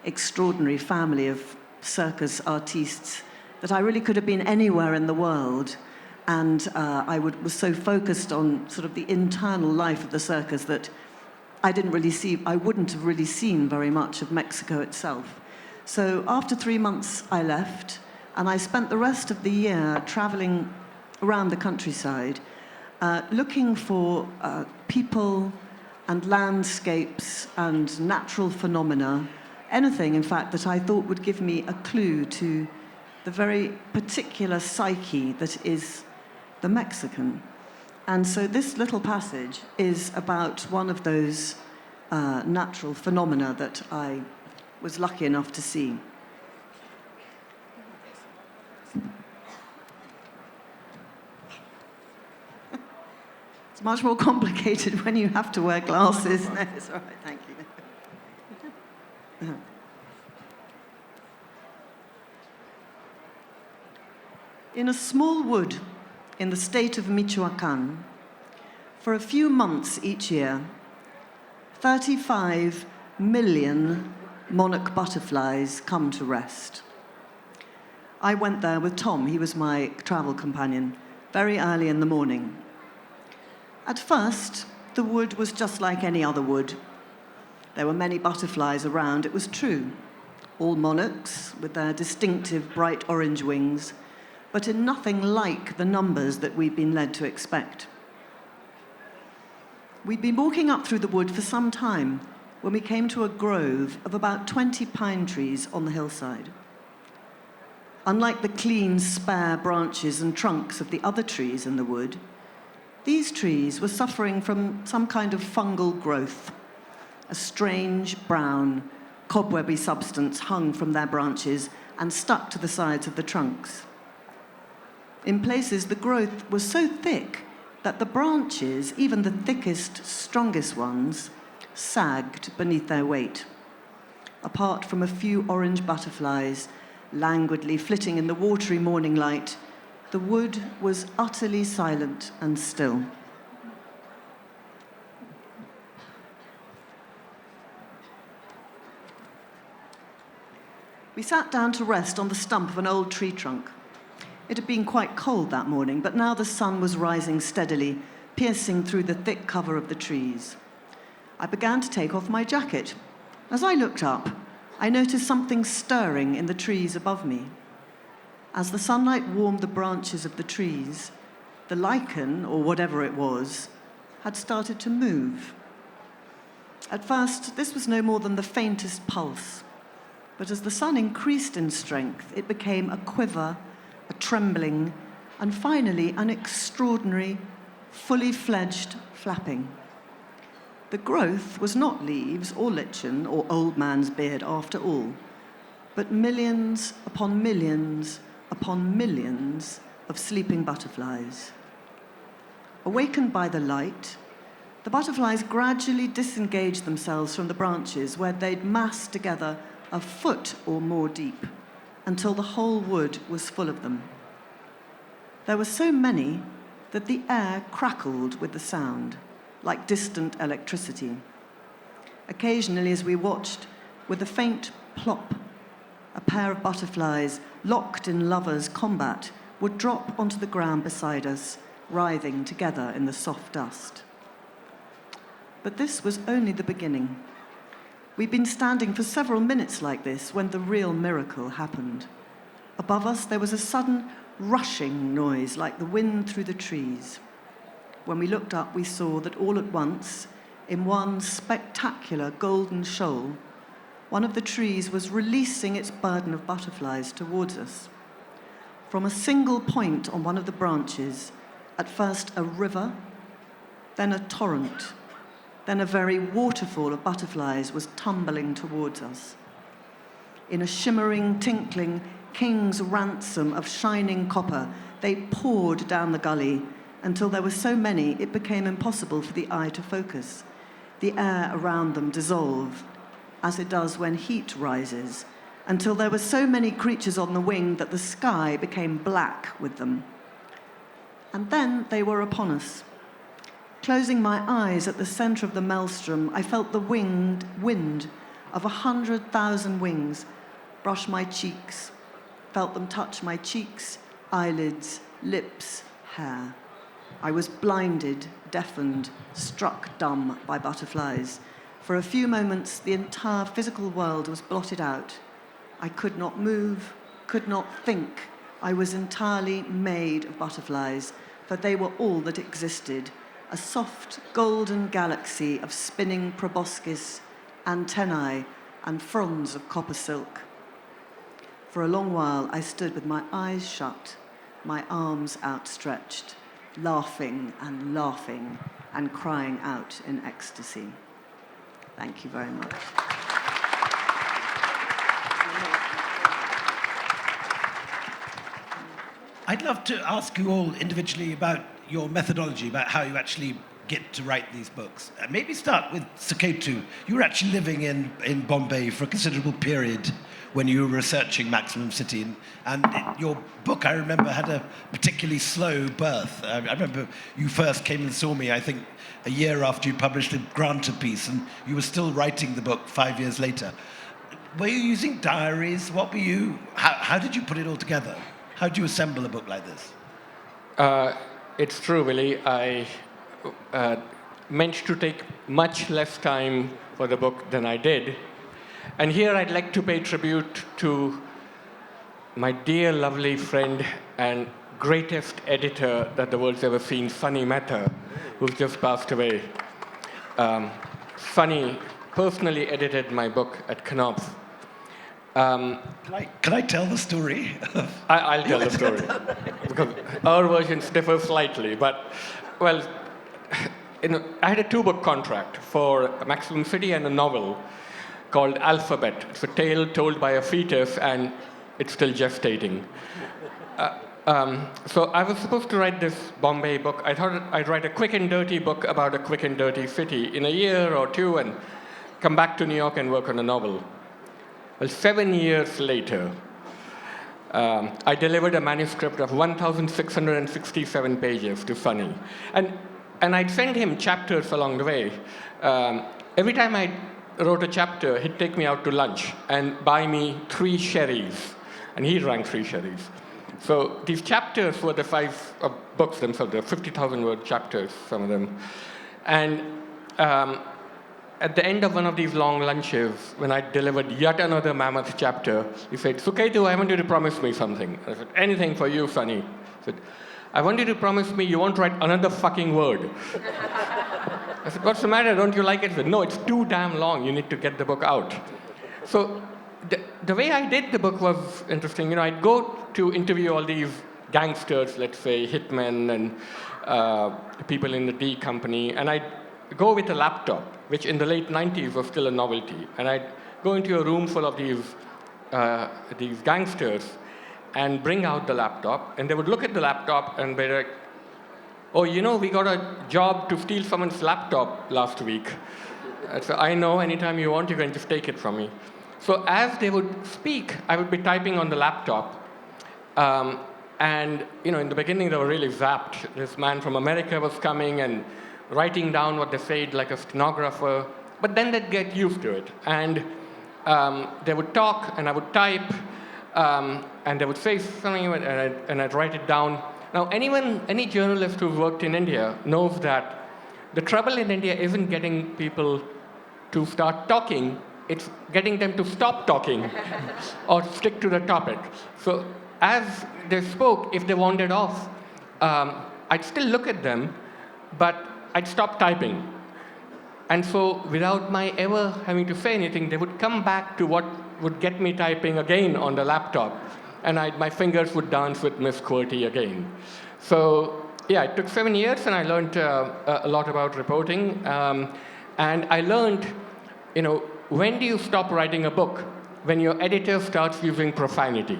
extraordinary family of circus artistes that I really could have been anywhere in the world. And I was so focused on sort of the internal life of the circus that I wouldn't have really seen very much of Mexico itself. So after 3 months, I left, and I spent the rest of the year traveling around the countryside, looking for people and landscapes and natural phenomena, anything, in fact, that I thought would give me a clue to the very particular psyche that is the Mexican. And so this little passage is about one of those natural phenomena that I was lucky enough to see. It's much more complicated when you have to wear glasses. No, it's all right, thank you. In a small wood in the state of Michoacán, for a few months each year, 35 million monarch butterflies come to rest. I went there with Tom, he was my travel companion, very early in the morning. At first, the wood was just like any other wood. There were many butterflies around, it was true. All monarchs, with their distinctive bright orange wings, but in nothing like the numbers that we'd been led to expect. We'd been walking up through the wood for some time when we came to a grove of about 20 pine trees on the hillside. Unlike the clean, spare branches and trunks of the other trees in the wood, these trees were suffering from some kind of fungal growth. A strange, brown, cobwebby substance hung from their branches and stuck to the sides of the trunks. In places, the growth was so thick that the branches, even the thickest, strongest ones, sagged beneath their weight. Apart from a few orange butterflies languidly flitting in the watery morning light, the wood was utterly silent and still. We sat down to rest on the stump of an old tree trunk. It had been quite cold that morning, but now the sun was rising steadily, piercing through the thick cover of the trees. I began to take off my jacket. As I looked up, I noticed something stirring in the trees above me. As the sunlight warmed the branches of the trees, the lichen, or whatever it was, had started to move. At first, this was no more than the faintest pulse. But as the sun increased in strength, it became a quiver, a trembling, and finally an extraordinary, fully fledged flapping. The growth was not leaves or lichen or old man's beard after all, but millions upon millions upon millions of sleeping butterflies. Awakened by the light, the butterflies gradually disengaged themselves from the branches where they'd massed together a foot or more deep, until the whole wood was full of them. There were so many that the air crackled with the sound, like distant electricity. Occasionally, as we watched, with a faint plop, a pair of butterflies, locked in lovers' combat, would drop onto the ground beside us, writhing together in the soft dust. But this was only the beginning. We'd been standing for several minutes like this when the real miracle happened. Above us, there was a sudden rushing noise like the wind through the trees. When we looked up, we saw that all at once, in one spectacular golden shoal, one of the trees was releasing its burden of butterflies towards us. From a single point on one of the branches, at first a river, then a torrent, then a very waterfall of butterflies was tumbling towards us. In a shimmering, tinkling, king's ransom of shining copper, they poured down the gully until there were so many it became impossible for the eye to focus. The air around them dissolved, as it does when heat rises, until there were so many creatures on the wing that the sky became black with them. And then they were upon us. Closing my eyes at the center of the maelstrom, I felt the wind of 100,000 wings brush my cheeks, felt them touch my cheeks, eyelids, lips, hair. I was blinded, deafened, struck dumb by butterflies. For a few moments, the entire physical world was blotted out. I could not move, could not think. I was entirely made of butterflies, for they were all that existed. A soft, golden galaxy of spinning proboscis, antennae, and fronds of copper silk. For a long while, I stood with my eyes shut, my arms outstretched, laughing and crying out in ecstasy. Thank you very much. I'd love to ask you all individually about your methodology, about how you actually get to write these books. Maybe start with Suketu. You were actually living in Bombay for a considerable period. when you were researching Maximum City. And your book, I remember, had a particularly slow birth. I remember you first came and saw me, I think, a year after you published a Granter piece, and you were still writing the book 5 years later. Were you using diaries? What were you... How did you put it all together? How did you assemble a book like this? It's true, Willie. I meant to take much less time for the book than I did. And here I'd like to pay tribute to my dear, lovely friend and greatest editor that the world's ever seen, Suketu Mehta, who's just passed away. Sunny personally edited my book at Knopf. Can I tell the story? I'll tell the story. Because our versions differ slightly. But, well, I had a 2-book contract for Maximum City and a novel called Alphabet. It's a tale told by a fetus, and it's still gestating. So I was supposed to write this Bombay book. I thought I'd write a quick and dirty book about a quick and dirty city in a year or two and come back to New York and work on a novel. Well, 7 years later, I delivered a manuscript of 1,667 pages to Sunny. And I'd send him chapters along the way. Every time I wrote a chapter, he'd take me out to lunch and buy me 3 sherries. And he drank 3 sherries. So these chapters were the size of books themselves. They're 50,000-word chapters, some of them. And at the end of one of these long lunches, when I delivered yet another mammoth chapter, he said, "Suketu, I want you to promise me something." I said, "Anything for you, Sunny." He said, "I want you to promise me you won't write another fucking word." I said, "What's the matter? Don't you like it?" He said, "No, it's too damn long. You need to get the book out." So the way I did the book was interesting. You know, I'd go to interview all these gangsters, let's say Hickman and people in the D Company, and I'd go with a laptop, which in the late 90s was still a novelty. And I'd go into a room full of these gangsters and bring out the laptop, and they would look at the laptop and be like, "Oh, you know, we got a job to steal someone's laptop last week." I said, "I know, anytime you want, you can just take it from me." So as they would speak, I would be typing on the laptop. And, you know, in the beginning, they were really zapped. This man from America was coming and writing down what they said like a stenographer. But then they'd get used to it. And they would talk, and I would type, and they would say something, and I'd write it down. Now, any journalist who's worked in India knows that the trouble in India isn't getting people to start talking. It's getting them to stop talking or stick to the topic. So as they spoke, if they wandered off, I'd still look at them, but I'd stop typing. And so without my ever having to say anything, they would come back to what would get me typing again on the laptop. And my fingers would dance with Miss QWERTY again. So yeah, it took 7 years, and I learned a lot about reporting. And I learned, you know, when do you stop writing a book? When your editor starts using profanity.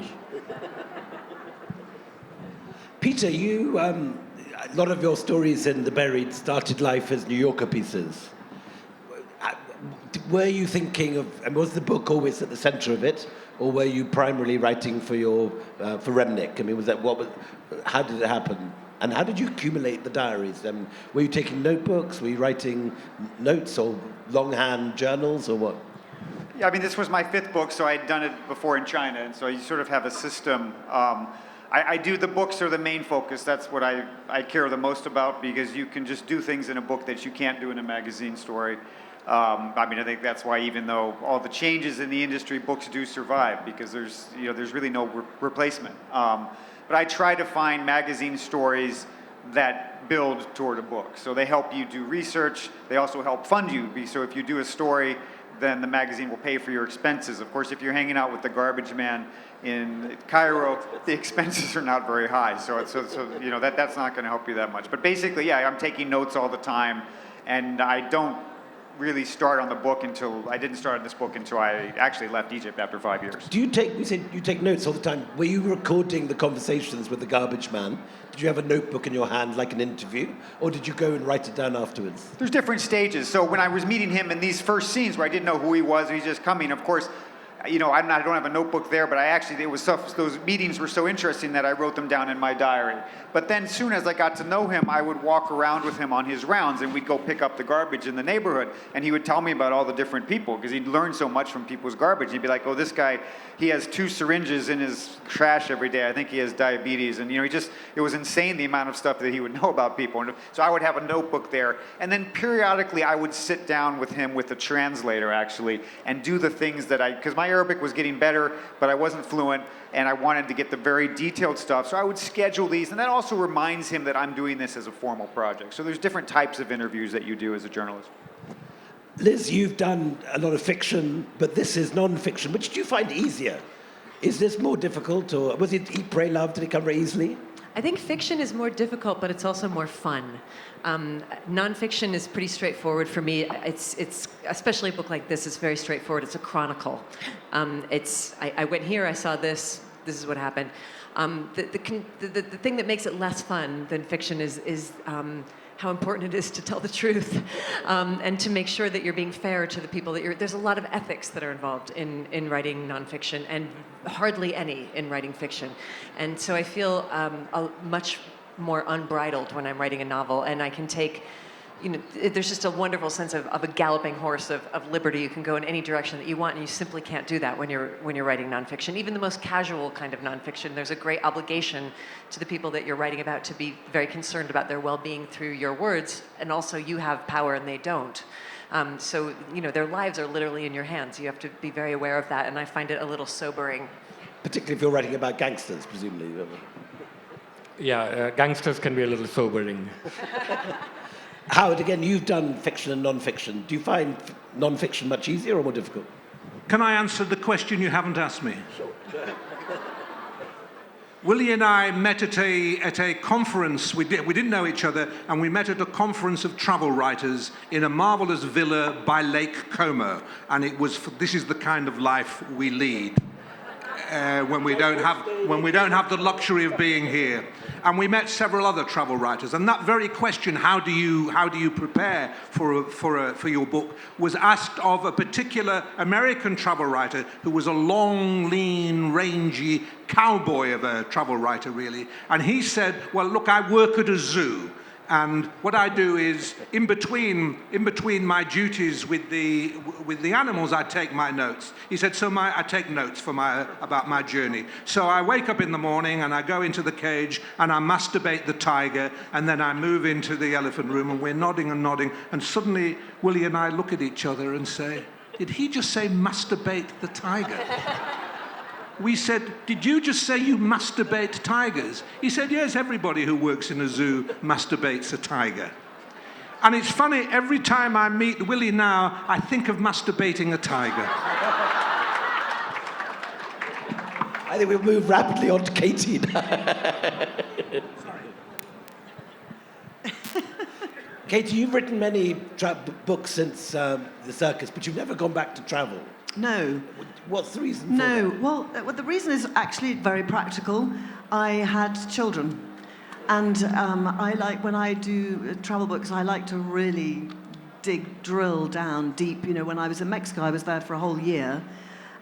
Peter, a lot of your stories in The Buried started life as New Yorker pieces. Were you thinking of, and was the book always at the center of it, or were you primarily writing for for Remnick? I mean, how did it happen? And how did you accumulate the diaries? Were you taking notebooks? Were you writing notes or longhand journals, or what? Yeah, I mean, this was my 5th book, so I'd done it before in China, and so you sort of have a system. I do the books are the main focus. That's what I care the most about, because you can just do things in a book that you can't do in a magazine story. I mean, I think that's why, even though all the changes in the industry, books do survive, because there's really no replacement. But I try to find magazine stories that build toward a book. So they help you do research. They also help fund you. So if you do a story, then the magazine will pay for your expenses. Of course, if you're hanging out with the garbage man in Cairo, the expenses are not very high. So you know, that's not going to help you that much. But basically, yeah, I'm taking notes all the time, and I don't really start on the book I didn't start on this book until I actually left Egypt after 5 years. You said you take notes all the time. Were you recording the conversations with the garbage man? Did you have a notebook in your hand like an interview? Or did you go and write it down afterwards? There's different stages. So when I was meeting him in these first scenes where I didn't know who he was, and he's just coming, of course, you know, I don't have a notebook there, but those meetings were so interesting that I wrote them down in my diary. But then soon as I got to know him, I would walk around with him on his rounds, and we'd go pick up the garbage in the neighborhood, and he would tell me about all the different people, because he'd learned so much from people's garbage. He'd be like, oh, this guy, he has 2 syringes in his trash every day. I think he has diabetes. And, you know, it was insane the amount of stuff that he would know about people. And so I would have a notebook there. And then periodically I would sit down with him with a translator, actually, and do the things that because my Arabic was getting better, but I wasn't fluent, and I wanted to get the very detailed stuff. So I would schedule these, and that also reminds him that I'm doing this as a formal project. So there's different types of interviews that you do as a journalist. Liz, you've done a lot of fiction, but this is non-fiction. Which do you find easier? Is this more difficult, or was it Eat, Pray, Love? Did it come very easily? I think fiction is more difficult, but it's also more fun. Nonfiction is pretty straightforward for me. It's especially a book like this is very straightforward. It's a chronicle. I went here, I saw this. This is what happened. The thing that makes it less fun than fiction is how important it is to tell the truth and to make sure that you're being fair to the people there's a lot of ethics that are involved in writing nonfiction, and hardly any in writing fiction. And so I feel much more unbridled when I'm writing a novel, and I can take, you know, there's just a wonderful sense of a galloping horse of liberty. You can go in any direction that you want, and you simply can't do that when you're writing nonfiction. Even the most casual kind of nonfiction, there's a great obligation to the people that you're writing about to be very concerned about their well-being through your words, and also you have power and they don't. So, you know, their lives are literally in your hands. You have to be very aware of that, and I find it a little sobering. Particularly if you're writing about gangsters, presumably. Yeah, gangsters can be a little sobering. Howard, again, you've done fiction and non-fiction. Do you find non-fiction much easier or more difficult? Can I answer the question you haven't asked me? Sure. Willie and I met at a conference. We didn't know each other, and we met at a conference of travel writers in a marvelous villa by Lake Como. And this is the kind of life we lead when we don't have the luxury of being here. And we met several other travel writers, and that very question, how do you prepare for your book, was asked of a particular American travel writer who was a long, lean, rangy cowboy of a travel writer, really. And he said, well, look, I work at a zoo. And what I do is, in between my duties with the animals, I take my notes. He said, I take notes about my journey. So I wake up in the morning and I go into the cage and I masturbate the tiger, and then I move into the elephant room, and we're nodding and nodding, and suddenly Willie and I look at each other and say, did he just say masturbate the tiger? We said, did you just say you masturbate tigers? He said, yes, everybody who works in a zoo masturbates a tiger. And it's funny, every time I meet Willie now, I think of masturbating a tiger. I think we'll move rapidly on to Katie now. Katie, you've written many books since the circus, but you've never gone back to travel. No. What's the reason for that? No, well, the reason is actually very practical. I had children, and I like, when I do travel books, I like to really drill down deep. You know, when I was in Mexico, I was there for a whole year,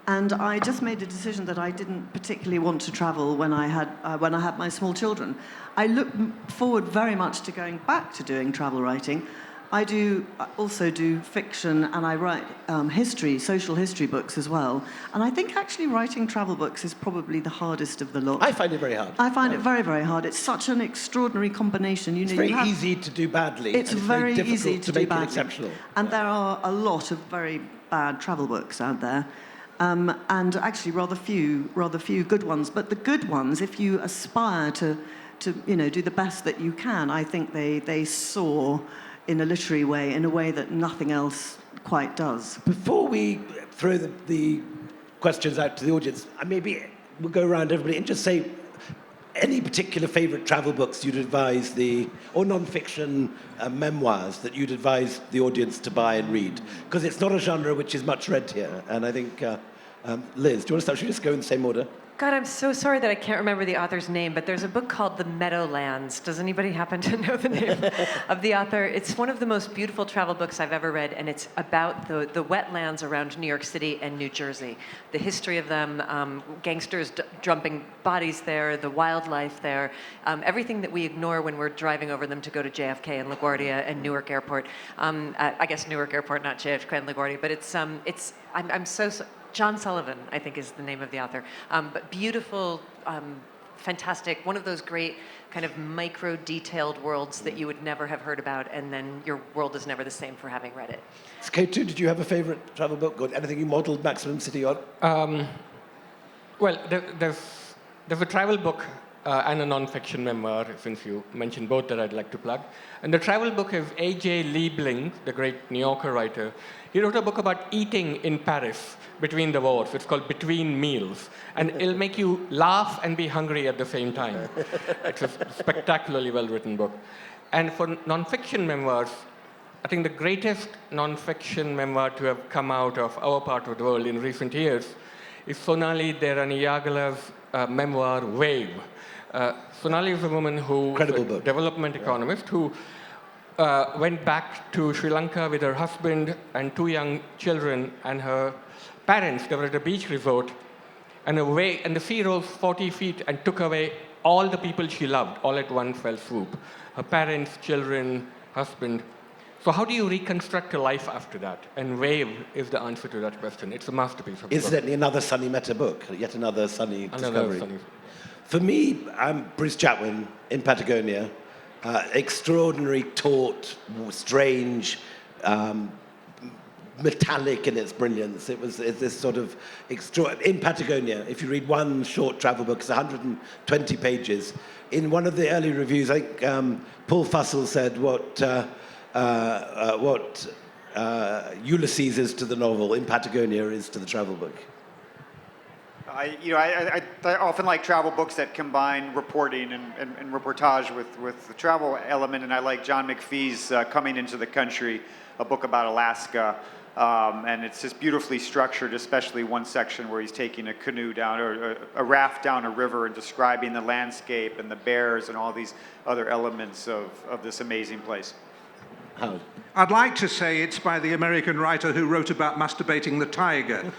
and I just made a decision that I didn't particularly want to travel when I had my small children. I look forward very much to going back to doing travel writing. I also do fiction, and I write social history books as well. And I think actually writing travel books is probably the hardest of the lot. I find it very hard. I find it very, very hard. It's such an extraordinary combination. It's very easy to do badly. It's very easy to do make badly. It exceptional. And there are a lot of very bad travel books out there. And actually rather few good ones. But the good ones, if you aspire to do the best that you can, I think they soar in a literary way, in a way that nothing else quite does. Before we throw the questions out to the audience, maybe we'll go around everybody and just say any particular favourite travel books you'd advise or non-fiction memoirs that you'd advise the audience to buy and read, because it's not a genre which is much read here, and I think Liz, do you want to start? Should we just go in the same order? God, I'm so sorry that I can't remember the author's name, but there's a book called The Meadowlands. Does anybody happen to know the name of the author? It's one of the most beautiful travel books I've ever read, and it's about the wetlands around New York City and New Jersey. The history of them, gangsters dumping bodies there, the wildlife there, everything that we ignore when we're driving over them to go to JFK and LaGuardia and Newark Airport. I guess Newark Airport, not JFK and LaGuardia, but I'm so John Sullivan, I think, is the name of the author. But beautiful, fantastic, one of those great kind of micro-detailed worlds that you would never have heard about, and then your world is never the same for having read it. Suketu, did you have a favorite travel book or anything you modeled Maximum City on? Well, there's a travel book and a nonfiction memoir, since you mentioned both, that I'd like to plug. And the travel book is A.J. Liebling, the great New Yorker writer. He wrote a book about eating in Paris between the wars. It's called Between Meals. And it'll make you laugh and be hungry at the same time. It's a spectacularly well-written book. And for nonfiction memoirs, I think the greatest nonfiction memoir to have come out of our part of the world in recent years is Sonali Deraniyagala's memoir, Wave. Sonali is a woman who is a development economist who went back to Sri Lanka with her husband and 2 young children and her parents. They were at a beach resort, and the sea rose 40 feet and took away all the people she loved, all at one fell swoop. Her parents, children, husband. So how do you reconstruct a life after that? And Wave is the answer to that question. It's a masterpiece of Incidentally, another Sunny Mehta book, yet another Sunny discovery. For me, I'm Bruce Chatwin in Patagonia. Extraordinary, taut, strange, metallic in its brilliance. It's this sort of in Patagonia. If you read one short travel book, it's 120 pages. In one of the early reviews, I think Paul Fussell said what Ulysses is to the novel, in Patagonia is to the travel book. I often like travel books that combine reporting and reportage with the travel element, and I like John McPhee's Coming Into the Country, a book about Alaska, and it's just beautifully structured, especially one section where he's taking a canoe down, or a raft down a river and describing the landscape and the bears and all these other elements of this amazing place. Howard? I'd like to say it's by the American writer who wrote about masturbating the tiger,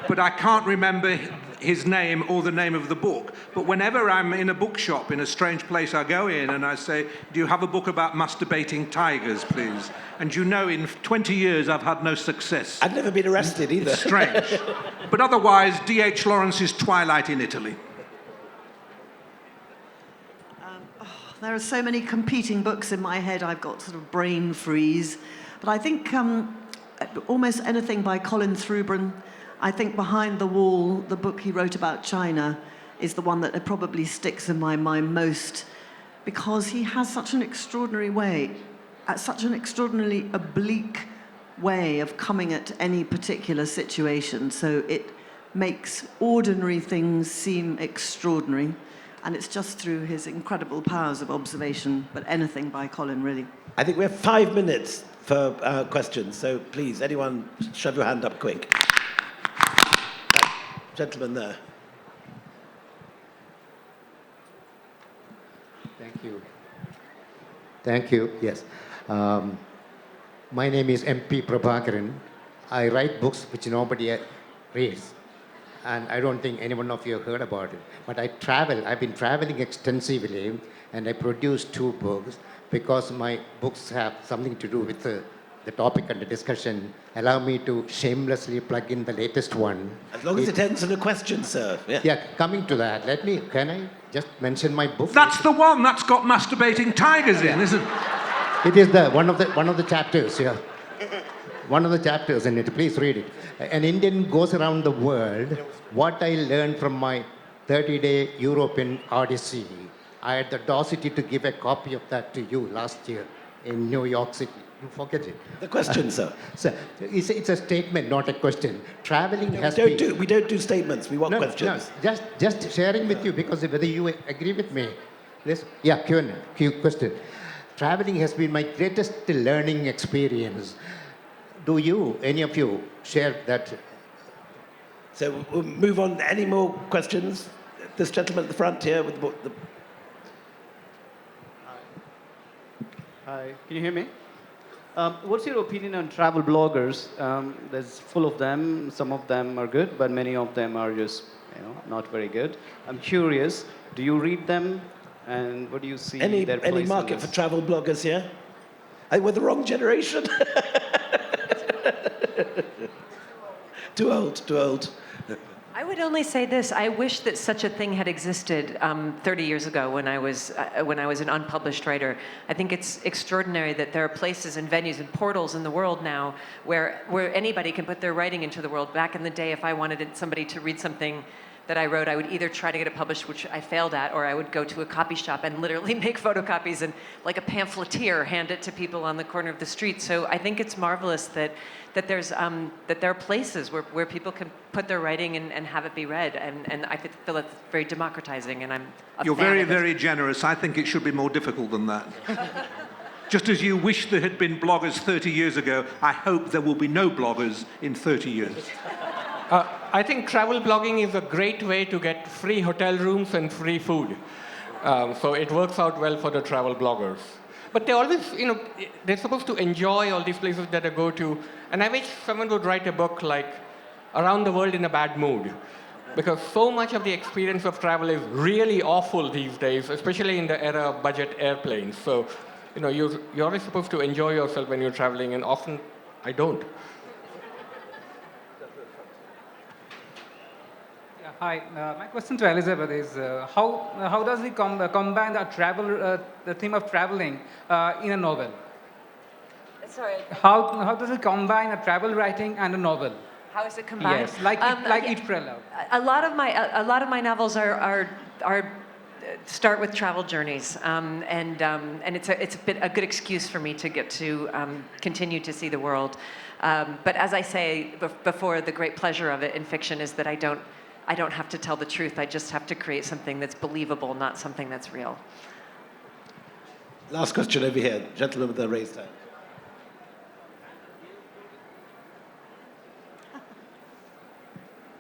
but I can't remember his name or the name of the book. But whenever I'm in a bookshop in a strange place, I go in and I say, do you have a book about masturbating tigers, please? And you know, in 20 years, I've had no success. I've never been arrested either. It's strange. But otherwise, D.H. Lawrence's Twilight in Italy. There are so many competing books in my head, I've got sort of brain freeze. But I think almost anything by Colin Throughbrun. I think Behind the Wall, the book he wrote about China, is the one that probably sticks in my mind most, because he has such an extraordinary way, such an extraordinarily oblique way of coming at any particular situation. So it makes ordinary things seem extraordinary. And it's just through his incredible powers of observation, but anything by Colin, really. I think we have 5 minutes for questions, so please, anyone, shove your hand up quick. Gentleman there. Thank you. Thank you, yes. My name is MP Prabhakaran. I write books which nobody reads. And I don't think anyone of you have heard about it. But I travel. I've been traveling extensively, and I produced 2 books because my books have something to do with the topic under discussion. Allow me to shamelessly plug in the latest one. As long as it ends in a question, sir. Yeah, coming to that, can I just mention my book? That's the one that's got masturbating tigers in, isn't it? It is one of the chapters, yeah. One of the chapters in it, please read it. An Indian goes around the world. What I learned from my 30-day European odyssey. I had the audacity to give a copy of that to you last year in New York City. You forget it. The question, sir. Sir, it's a statement, not a question. Traveling has we don't do statements. We want questions. No, just sharing with you, because whether you agree with me. Question. Traveling has been my greatest learning experience. Do you, any of you, share that So we'll move on. Any more questions? This gentleman at the front here with the Hi, can you hear me? What's your opinion on travel bloggers? There's full of them. Some of them are good, but many of them are just, not very good. I'm curious, do you read them? And what do you see their place any in market this? for travel bloggers here? We're the wrong generation. Too old. I would only say this. I wish that such a thing had existed 30 years ago when I was an unpublished writer. I think it's extraordinary that there are places and venues and portals in the world now where anybody can put their writing into the world. Back in the day, if I wanted somebody to read something that I wrote, I would either try to get it published, which I failed at, or I would go to a copy shop and literally make photocopies and, like a pamphleteer, hand it to people on the corner of the street. So I think it's marvelous that there are places where people can put their writing and have it be read, and I feel that's very democratizing, and I'm a You're fan very, of it. very generous. I think it should be more difficult than that. Just as you wish there had been bloggers 30 years ago, I hope there will be no bloggers in 30 years. I think travel blogging is a great way to get free hotel rooms and free food. So it works out well for the travel bloggers. But they always, they're supposed to enjoy all these places that they go to. And I wish someone would write a book like Around the World in a Bad Mood. Because so much of the experience of travel is really awful these days, especially in the era of budget airplanes. So, you're always supposed to enjoy yourself when you're traveling, and often I don't. Hi, my question to Elizabeth is how does he combine the theme of traveling in a novel? Sorry. How does it combine a travel writing and a novel? How is it combined? Yes, like each prelude. A lot of my novels are start with travel journeys, and it's a good excuse for me to get to continue to see the world. But as I say before, the great pleasure of it in fiction is that I don't have to tell the truth. I just have to create something that's believable, not something that's real. Last question over here, gentleman with the raised hand.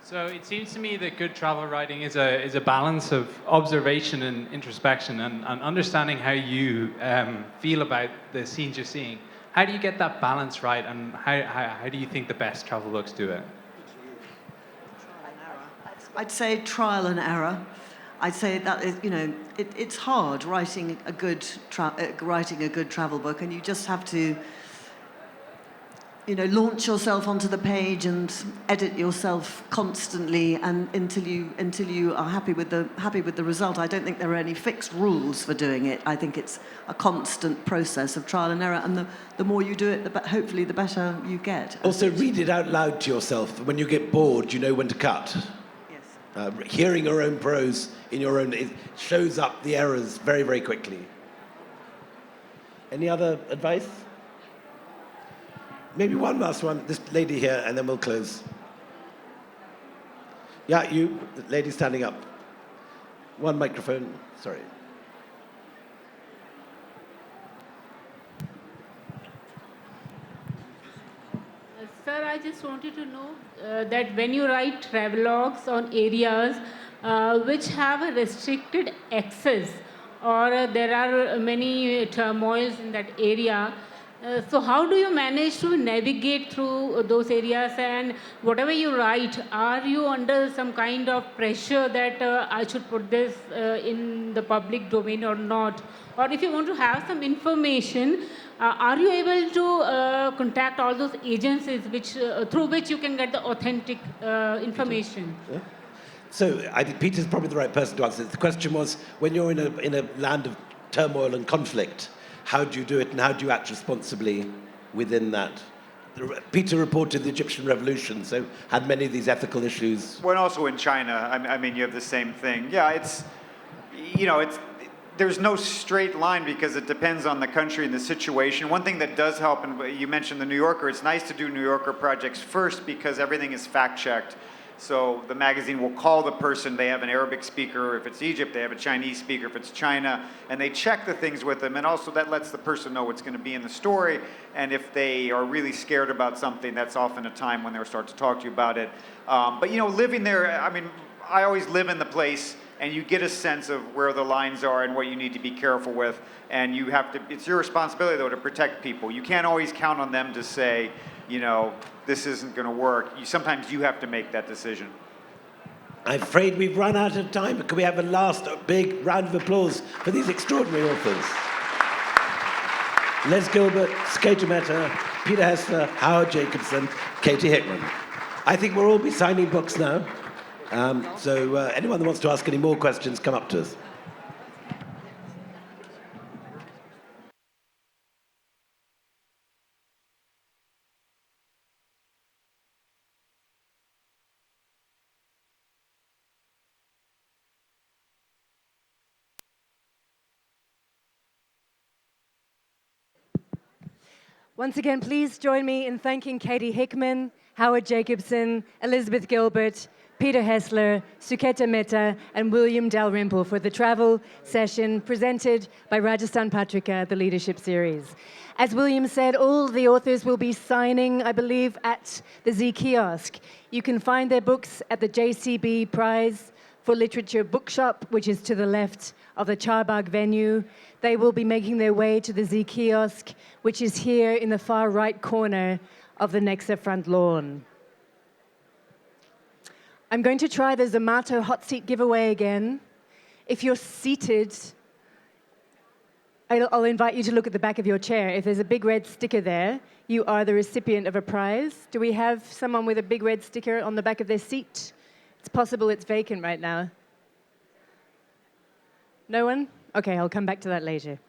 So it seems to me that good travel writing is a balance of observation and introspection, and understanding how you feel about the scenes you're seeing. How do you get that balance right, and how do you think the best travel books do it? I'd say trial and error. I'd say that is, it's hard writing a good travel book, and you just have to, launch yourself onto the page and edit yourself constantly, and until you are happy with the result. I don't think there are any fixed rules for doing it. I think it's a constant process of trial and error, and the more you do it, hopefully the better you get. Also, read it out loud to yourself. When you get bored, you know when to cut. Hearing your own prose it shows up the errors very, very quickly. Any other advice? Maybe one last one. This lady here, and then we'll close. Yeah, you, the lady standing up. One microphone, sorry. Sir, I just wanted to know that when you write travelogues on areas which have a restricted access, or there are many turmoils in that area, so how do you manage to navigate through those areas? And whatever you write, are you under some kind of pressure that I should put this in the public domain or not? Or if you want to have some information, are you able to contact all those agencies through which you can get the authentic information? Yeah. So I think Peter's probably the right person to answer. The question was, when you're in a land of turmoil and conflict, how do you do it, and how do you act responsibly within that? Peter reported the Egyptian revolution, so had many of these ethical issues. Well, and also in China, I mean, you have the same thing. Yeah, it's there's no straight line because it depends on the country and the situation. One thing that does help, and you mentioned the New Yorker, it's nice to do New Yorker projects first because everything is fact-checked. So the magazine will call the person, they have an Arabic speaker, if it's Egypt, they have a Chinese speaker, if it's China, and they check the things with them, and also that lets the person know what's going to be in the story, and if they are really scared about something, that's often a time when they'll start to talk to you about it. But you know, living there, I mean, I always live in the place, and you get a sense of where the lines are and what you need to be careful with, and you have to, it's your responsibility though to protect people. You can't always count on them to say, you know, this isn't going to work. Sometimes you have to make that decision. I'm afraid we've run out of time, but can we have a last big round of applause for these extraordinary authors? Les Gilbert, Suketu Mehta, Peter Hessler, Howard Jacobson, Katie Hickman. I think we'll all be signing books now. So anyone that wants to ask any more questions, come up to us. Once again, please join me in thanking Katie Hickman, Howard Jacobson, Elizabeth Gilbert, Peter Hessler, Suketu Mehta, and William Dalrymple for the travel session presented by Rajasthan Patrika, the Leadership Series. As William said, all the authors will be signing, I believe, at the Z Kiosk. You can find their books at the JCB Prize for Literature Bookshop, which is to the left of the Charbagh venue. They will be making their way to the Z Kiosk, which is here in the far right corner of the Nexa front lawn. I'm going to try the Zomato hot seat giveaway again. If you're seated, I'll invite you to look at the back of your chair. If there's a big red sticker there, you are the recipient of a prize. Do we have someone with a big red sticker on the back of their seat? It's possible it's vacant right now. No one? Okay, I'll come back to that later.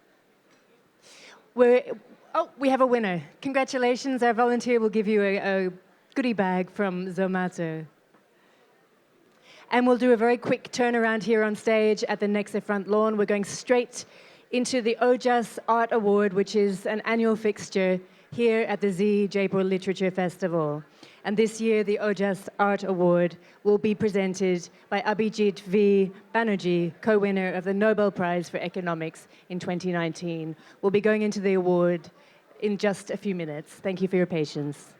We have a winner. Congratulations, our volunteer will give you a goodie bag from Zomato. And we'll do a very quick turnaround here on stage at the Nexa front lawn. We're going straight into the Ojas Art Award, which is an annual fixture here at the Z Jaipur Literature Festival. And this year, the Ojas Art Award will be presented by Abhijit V. Banerjee, co-winner of the Nobel Prize for Economics in 2019. We'll be going into the award in just a few minutes. Thank you for your patience.